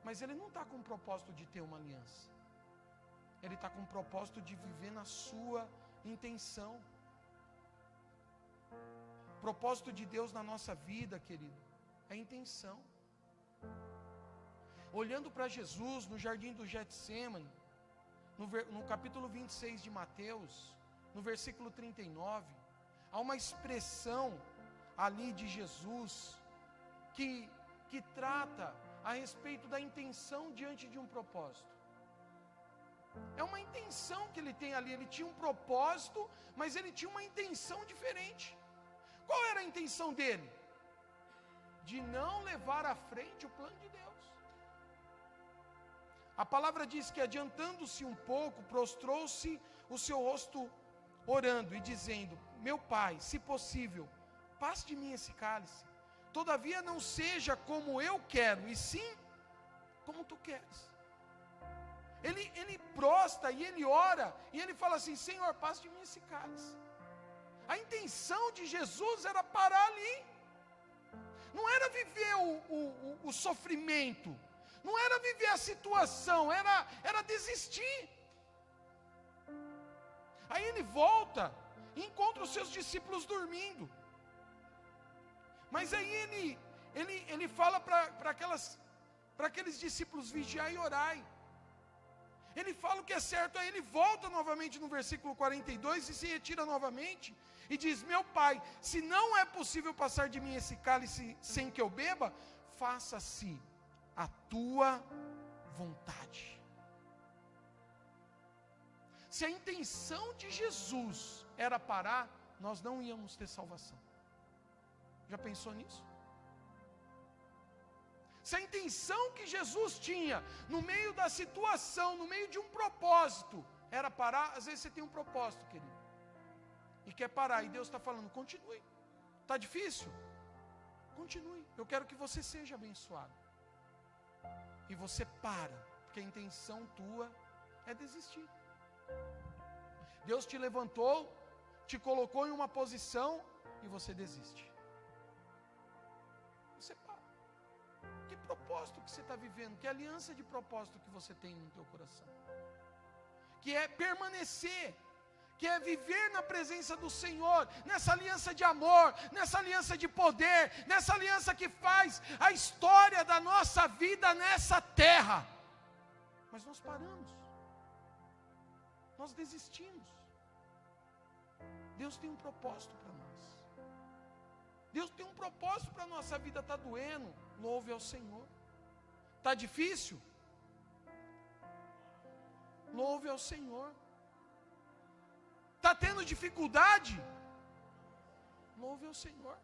mas ele não está com o propósito de ter uma aliança. Ele está com o propósito de viver na sua intenção. O propósito de Deus na nossa vida, querido, é intenção. Olhando para Jesus no jardim do Getsêmani, no capítulo 26 de Mateus, no versículo 39, há uma expressão ali de Jesus, que trata a respeito da intenção diante de um propósito. É uma intenção que ele tem ali, ele tinha um propósito, mas ele tinha uma intenção diferente. Qual era a intenção dele? De não levar à frente o plano de Deus. A palavra diz que, adiantando-se um pouco, prostrou-se o seu rosto orando e dizendo: meu pai, se possível, passe de mim esse cálice, todavia não seja como eu quero, e sim como tu queres. Ele prostra e ele ora, e ele fala assim: Senhor, passe de mim esse cálice. A intenção de Jesus era parar ali, não era viver o sofrimento, não era viver a situação, era desistir. Aí ele volta e encontra os seus discípulos dormindo. Mas aí ele fala para aqueles discípulos: vigiai e orai. Ele fala o que é certo, aí ele volta novamente no versículo 42 e se retira novamente e diz: meu pai, se não é possível passar de mim esse cálice sem que eu beba, faça-se a tua vontade. Se a intenção de Jesus era parar, nós não íamos ter salvação. Já pensou nisso? Se a intenção que Jesus tinha no meio da situação, no meio de um propósito, era parar, às vezes você tem um propósito, querido, e quer parar, e Deus está falando: continue. Está difícil? Continue. Eu quero que você seja abençoado. E você para, porque a intenção tua é desistir. Deus te levantou, te colocou em uma posição e você desiste. Você para. Que propósito que você está vivendo? Que aliança de propósito que você tem no teu coração? Que é permanecer, que é viver na presença do Senhor, nessa aliança de amor, nessa aliança de poder, nessa aliança que faz a história da nossa vida nessa terra. Mas nós paramos, nós desistimos. Deus tem um propósito para nós. Deus tem um propósito para a nossa vida. Está doendo? Louve ao Senhor. Está difícil? Louve ao Senhor. Está tendo dificuldade? Louve ao Senhor.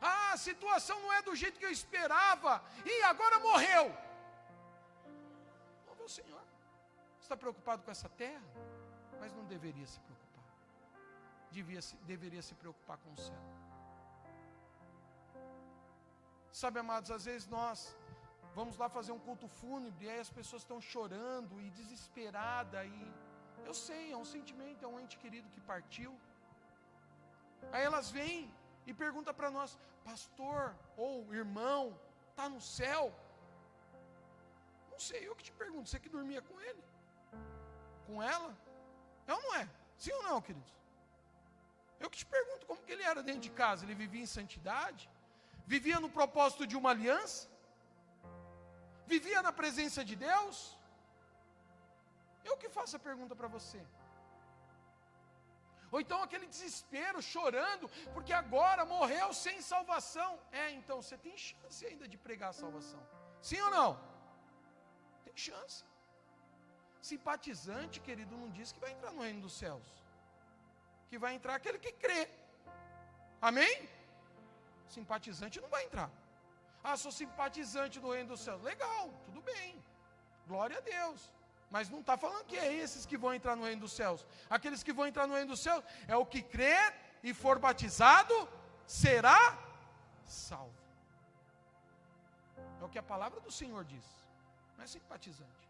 Ah, a situação não é do jeito que eu esperava, e agora morreu. Louve ao Senhor. Você está preocupado com essa terra? Mas não deveria se preocupar. Deveria se preocupar com o céu. Sabe, amados, às vezes nós vamos lá fazer um culto fúnebre, e aí as pessoas estão chorando e desesperadas, e eu sei, é um sentimento, é um ente querido que partiu. Aí elas vêm e perguntam para nós: pastor ou irmão, está no céu? Não sei, eu que te pergunto, você que dormia com ele? Com ela? É ou não é? Sim ou não, queridos? Eu que te pergunto, como que ele era dentro de casa? Ele vivia em santidade? Vivia no propósito de uma aliança? Vivia na presença de Deus? Eu que faço a pergunta para você. Ou então aquele desespero, chorando, porque agora morreu sem salvação. Então você tem chance ainda de pregar a salvação. Sim ou não? Tem chance. Simpatizante, querido, não diz que vai entrar no reino dos céus. Que vai entrar aquele que crê. Amém? Simpatizante não vai entrar. Ah, sou simpatizante do reino dos céus. Legal, tudo bem. Glória a Deus. Mas não está falando que é esses que vão entrar no reino dos céus. Aqueles que vão entrar no reino dos céus é o que crer e for batizado, será salvo. É o que a palavra do Senhor diz. Não é simpatizante.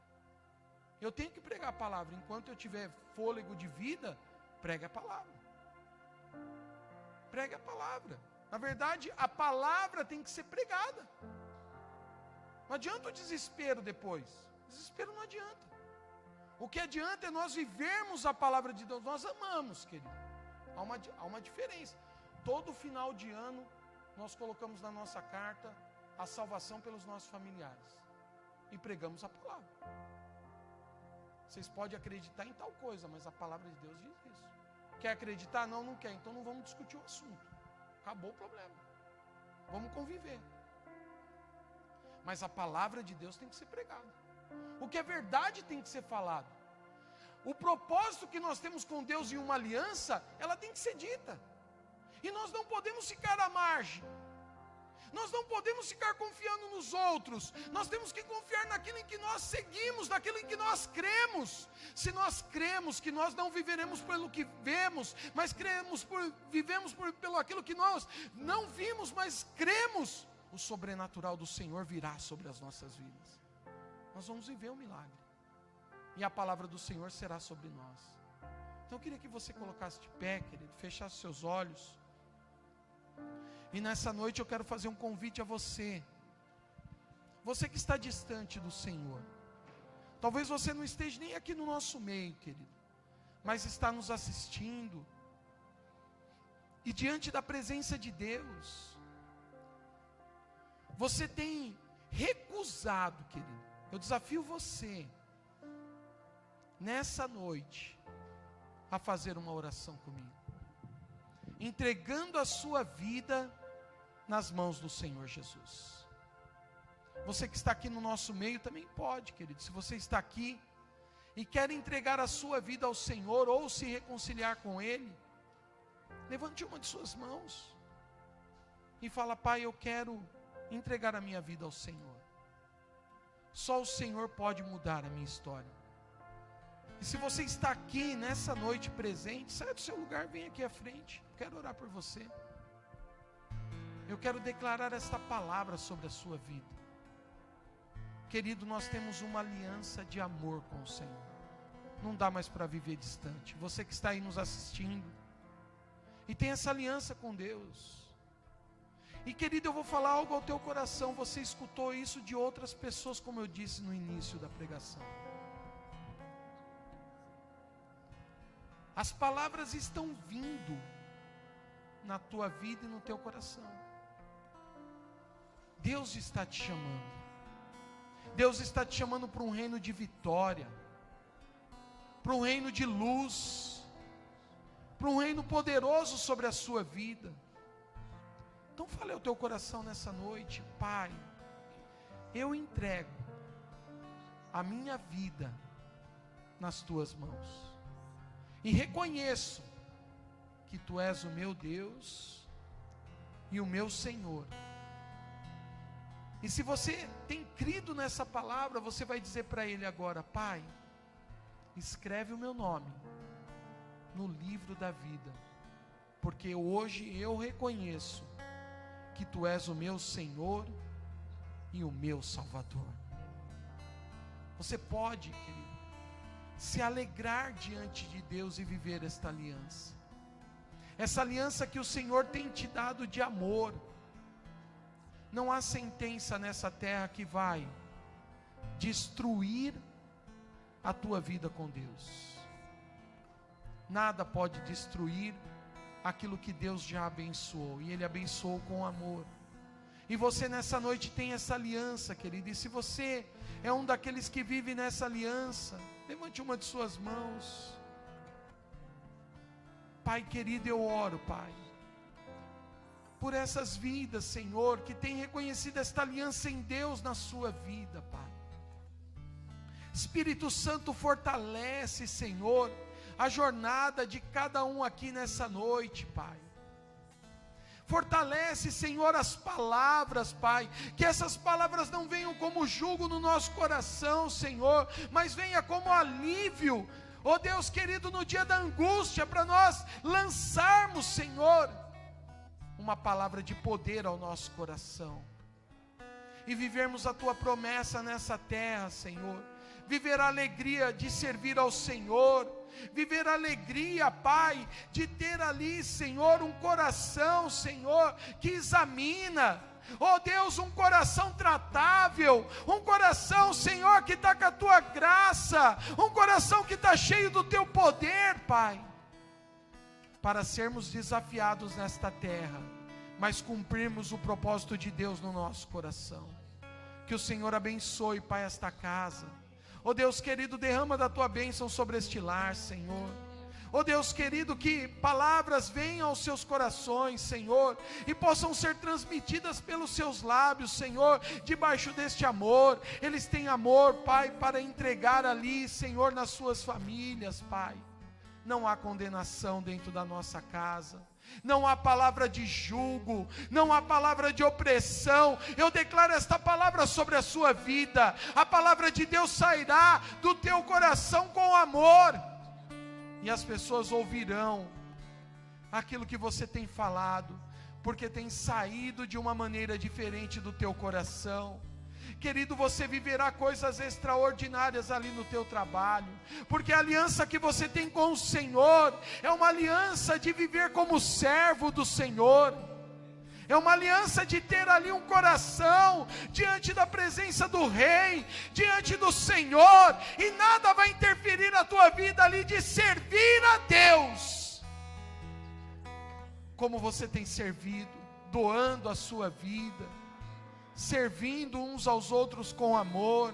Eu tenho que pregar a palavra. Enquanto eu tiver fôlego de vida, pregue a palavra. Pregue a palavra. Na verdade, a palavra tem que ser pregada. Não adianta o desespero depois. Desespero não adianta. O que adianta é nós vivermos a palavra de Deus. Nós amamos, querido. Há uma diferença. Todo final de ano, nós colocamos na nossa carta a salvação pelos nossos familiares. E pregamos a palavra. Vocês podem acreditar em tal coisa, mas a palavra de Deus diz isso. Quer acreditar? Não, não quer. Então não vamos discutir o assunto. acabou o problema. Vamos conviver. Mas a palavra de Deus tem que ser pregada. O que é verdade tem que ser falado. O propósito que nós temos com Deus em uma aliança, ela tem que ser dita. E nós não podemos ficar à margem. Nós não podemos ficar confiando nos outros. Nós temos que confiar naquilo em que nós seguimos, naquilo em que nós cremos. Se nós cremos que nós não viveremos pelo que vemos, mas vivemos pelo aquilo que nós não vimos, mas cremos, o sobrenatural do Senhor virá sobre as nossas vidas. Nós vamos viver um milagre. E a palavra do Senhor será sobre nós. Então eu queria que você colocasse de pé, querido, fechasse seus olhos. E nessa noite eu quero fazer um convite a você. Você que está distante do Senhor. Talvez você não esteja nem aqui no nosso meio, querido, mas está nos assistindo. E diante da presença de Deus, você tem recusado, querido. Eu desafio você, nessa noite, a fazer uma oração comigo, entregando a sua vida nas mãos do Senhor Jesus. Você que está aqui no nosso meio também pode, querido. Se você está aqui e quer entregar a sua vida ao Senhor ou se reconciliar com Ele, levante uma de suas mãos e fala: Pai, eu quero entregar a minha vida ao Senhor. Só o Senhor pode mudar a minha história. E se você está aqui nessa noite presente, sai do seu lugar, vem aqui à frente. Quero orar por você. Eu quero declarar esta palavra sobre a sua vida. Querido, nós temos uma aliança de amor com o Senhor. Não dá mais para viver distante. Você que está aí nos assistindo e tem essa aliança com Deus. E querido, eu vou falar algo ao teu coração. Você escutou isso de outras pessoas, como eu disse no início da pregação. As palavras estão vindo na tua vida e no teu coração. Deus está te chamando. Deus está te chamando para um reino de vitória, para um reino de luz, para um reino poderoso sobre a sua vida. Então fale ao teu coração nessa noite: Pai, eu entrego a minha vida nas tuas mãos. E reconheço que Tu és o meu Deus e o meu Senhor. E se você tem crido nessa palavra, você vai dizer para Ele agora: Pai, escreve o meu nome no livro da vida, porque hoje eu reconheço que Tu és o meu Senhor e o meu Salvador. Você pode, querido, se alegrar diante de Deus e viver esta aliança. Essa aliança que o Senhor tem te dado de amor. Não há sentença nessa terra que vai destruir a tua vida com Deus. Nada pode destruir aquilo que Deus já abençoou. E Ele abençoou com amor. E você nessa noite tem essa aliança, querido. E se você é um daqueles que vive nessa aliança, levante uma de suas mãos. Pai querido, eu oro, Pai, por essas vidas, Senhor, que têm reconhecido esta aliança em Deus na sua vida, Pai. Espírito Santo, fortalece, Senhor, a jornada de cada um aqui nessa noite, Pai. Fortalece, Senhor, as palavras, Pai, que essas palavras não venham como jugo no nosso coração, Senhor, mas venha como alívio, ó Deus querido, no dia da angústia, para nós lançarmos, Senhor, uma palavra de poder ao nosso coração, e vivermos a Tua promessa nessa terra, Senhor, viver a alegria de servir ao Senhor, viver a alegria, Pai, de ter ali, Senhor, um coração, Senhor, que examina, ó Deus, um coração tratável, um coração, Senhor, que está com a Tua graça, um coração que está cheio do Teu poder, Pai, para sermos desafiados nesta terra, mas cumprirmos o propósito de Deus no nosso coração. Que o Senhor abençoe, Pai, esta casa. Ó Deus querido, derrama da Tua bênção sobre este lar, Senhor. Oh Deus querido, que palavras venham aos seus corações, Senhor, e possam ser transmitidas pelos seus lábios, Senhor, debaixo deste amor. Eles têm amor, Pai, para entregar ali, Senhor, nas suas famílias, Pai. Não há condenação dentro da nossa casa. Não há palavra de julgo, não há palavra de opressão. Eu declaro esta palavra sobre a sua vida. A palavra de Deus sairá do teu coração com amor. E as pessoas ouvirão aquilo que você tem falado, porque tem saído de uma maneira diferente do teu coração. Querido, você viverá coisas extraordinárias ali no teu trabalho, porque a aliança que você tem com o Senhor é uma aliança de viver como servo do Senhor. É uma aliança de ter ali um coração diante da presença do Rei, diante do Senhor, e nada vai interferir na tua vida ali de servir a Deus, como você tem servido, doando a sua vida, servindo uns aos outros com amor,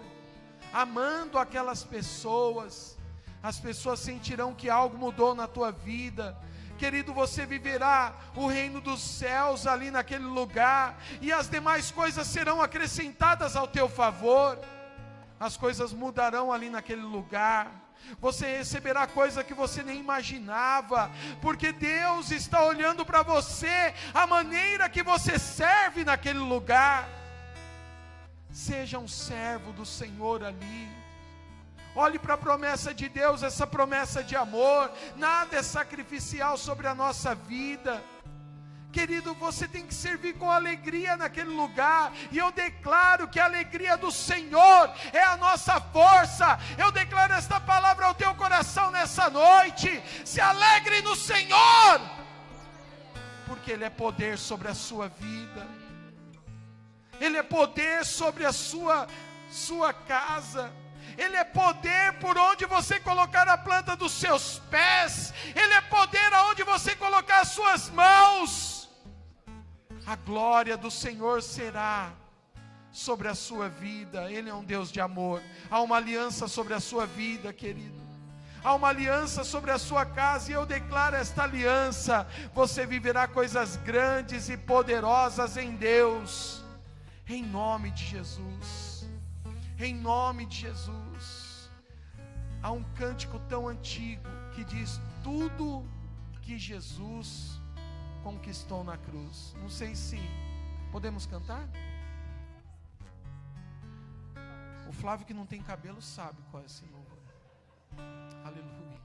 amando aquelas pessoas. As pessoas sentirão que algo mudou na tua vida. Querido, você viverá o reino dos céus ali naquele lugar, e as demais coisas serão acrescentadas ao teu favor. As coisas mudarão ali naquele lugar. Você receberá coisa que você nem imaginava, porque Deus está olhando para você, a maneira que você serve naquele lugar. Seja um servo do Senhor ali. Olhe para a promessa de Deus, essa promessa de amor. Nada é sacrificial sobre a nossa vida. Querido, você tem que servir com alegria naquele lugar. E eu declaro que a alegria do Senhor é a nossa força. Eu declaro esta palavra ao teu coração nessa noite. Se alegre no Senhor, porque Ele é poder sobre a sua vida. Ele é poder sobre a sua casa. Ele é poder por onde você colocar a planta dos seus pés. Ele é poder aonde você colocar as suas mãos. A glória do Senhor será sobre a sua vida. Ele é um Deus de amor. Há uma aliança sobre a sua vida, querido. Há uma aliança sobre a sua casa, e eu declaro esta aliança. Você viverá coisas grandes e poderosas em Deus. Em nome de Jesus. Em nome de Jesus. Há um cântico tão antigo que diz: tudo que Jesus conquistou na cruz. Não sei se podemos cantar? O Flávio, que não tem cabelo, sabe qual é esse louvor. Aleluia.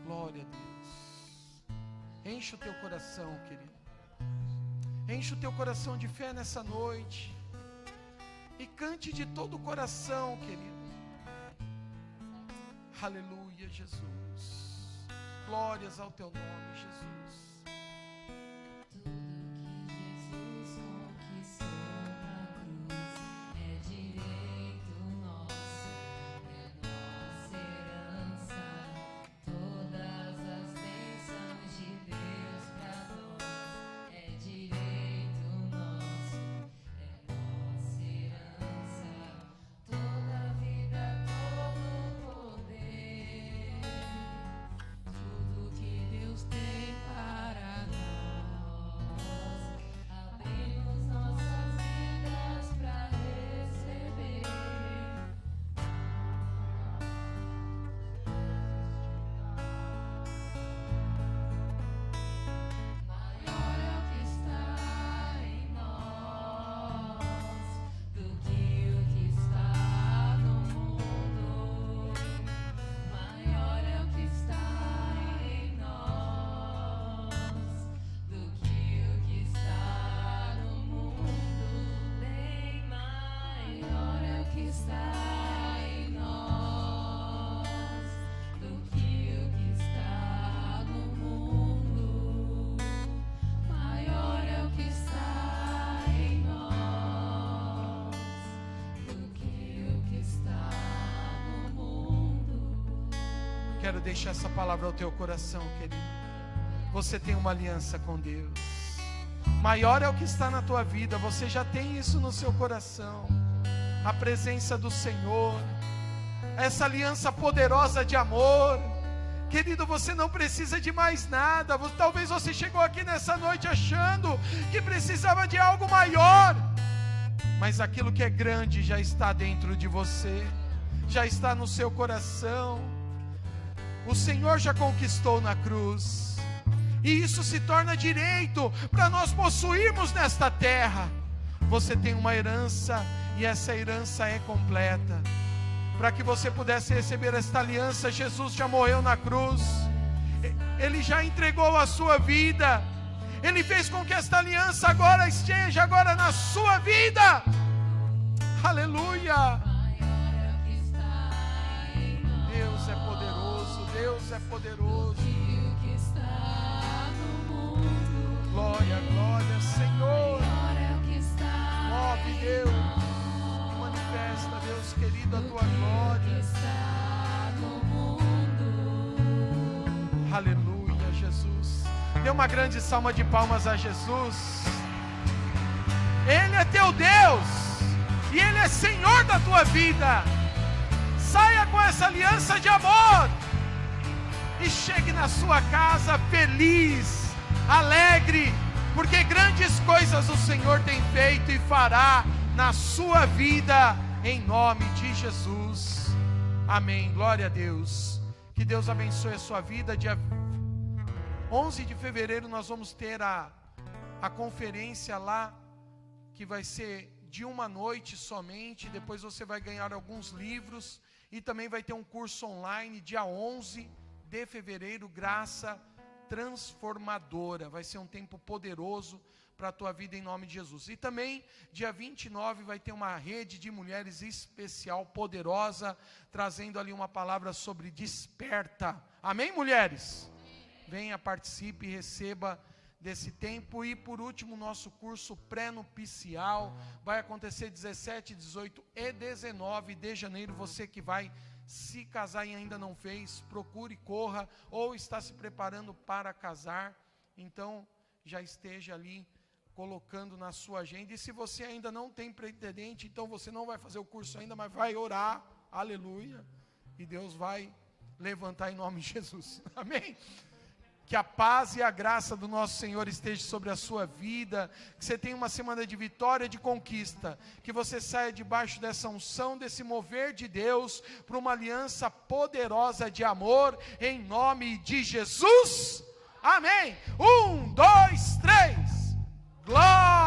Glória a Deus. Enche o teu coração, querido. Enche o teu coração de fé nessa noite. E cante de todo o coração, querido. Aleluia, Jesus. Glórias ao teu nome, Jesus. Quero deixar essa palavra ao teu coração, querido. Você tem uma aliança com Deus. Maior é o que está na tua vida. Você já tem isso no seu coração. a presença do Senhor, essa aliança poderosa de amor. Querido, você não precisa de mais nada. Talvez você chegou aqui nessa noite achando que precisava de algo maior, mas aquilo que é grande já está dentro de você, já está no seu coração. O Senhor já conquistou na cruz, e isso se torna direito para nós possuirmos nesta terra. Você tem uma herança, e essa herança é completa. Para que você pudesse receber esta aliança, Jesus já morreu na cruz, Ele já entregou a sua vida, Ele fez com que esta aliança agora esteja agora na sua vida. Aleluia! Deus é poderoso, Deus é poderoso. Glória, glória, Senhor. Move, Deus. Manifesta, Deus querido, a tua glória. Aleluia, Jesus. Dê uma grande salva de palmas a Jesus. Ele é teu Deus, e Ele é Senhor da tua vida. Saia com essa aliança de amor e chegue na sua casa feliz, alegre, porque grandes coisas o Senhor tem feito e fará na sua vida, em nome de Jesus. Amém, glória a Deus. Que Deus abençoe a sua vida. Dia 11 de fevereiro nós vamos ter a conferência lá, que vai ser de uma noite somente. Depois você vai ganhar alguns livros, e também vai ter um curso online dia 11 de fevereiro, Graça Transformadora. Vai ser um tempo poderoso para a tua vida, em nome de Jesus. E também dia 29 vai ter uma rede de mulheres especial, poderosa, trazendo ali uma palavra sobre desperta. Amém, mulheres? Venha, participe e receba desse tempo. E por último, nosso curso pré-nupcial vai acontecer 17, 18 e 19 de janeiro. Você que vai se casar e ainda não fez, procure, corra, ou está se preparando para casar, então já esteja ali colocando na sua agenda. E se você ainda não tem pretendente, então você não vai fazer o curso ainda, mas vai orar, aleluia, e Deus vai levantar em nome de Jesus. Amém? Que a paz e a graça do nosso Senhor esteja sobre a sua vida, que você tenha uma semana de vitória, de conquista, que você saia debaixo dessa unção, desse mover de Deus, para uma aliança poderosa de amor, em nome de Jesus. Amém. 1, 2, 3. Glória.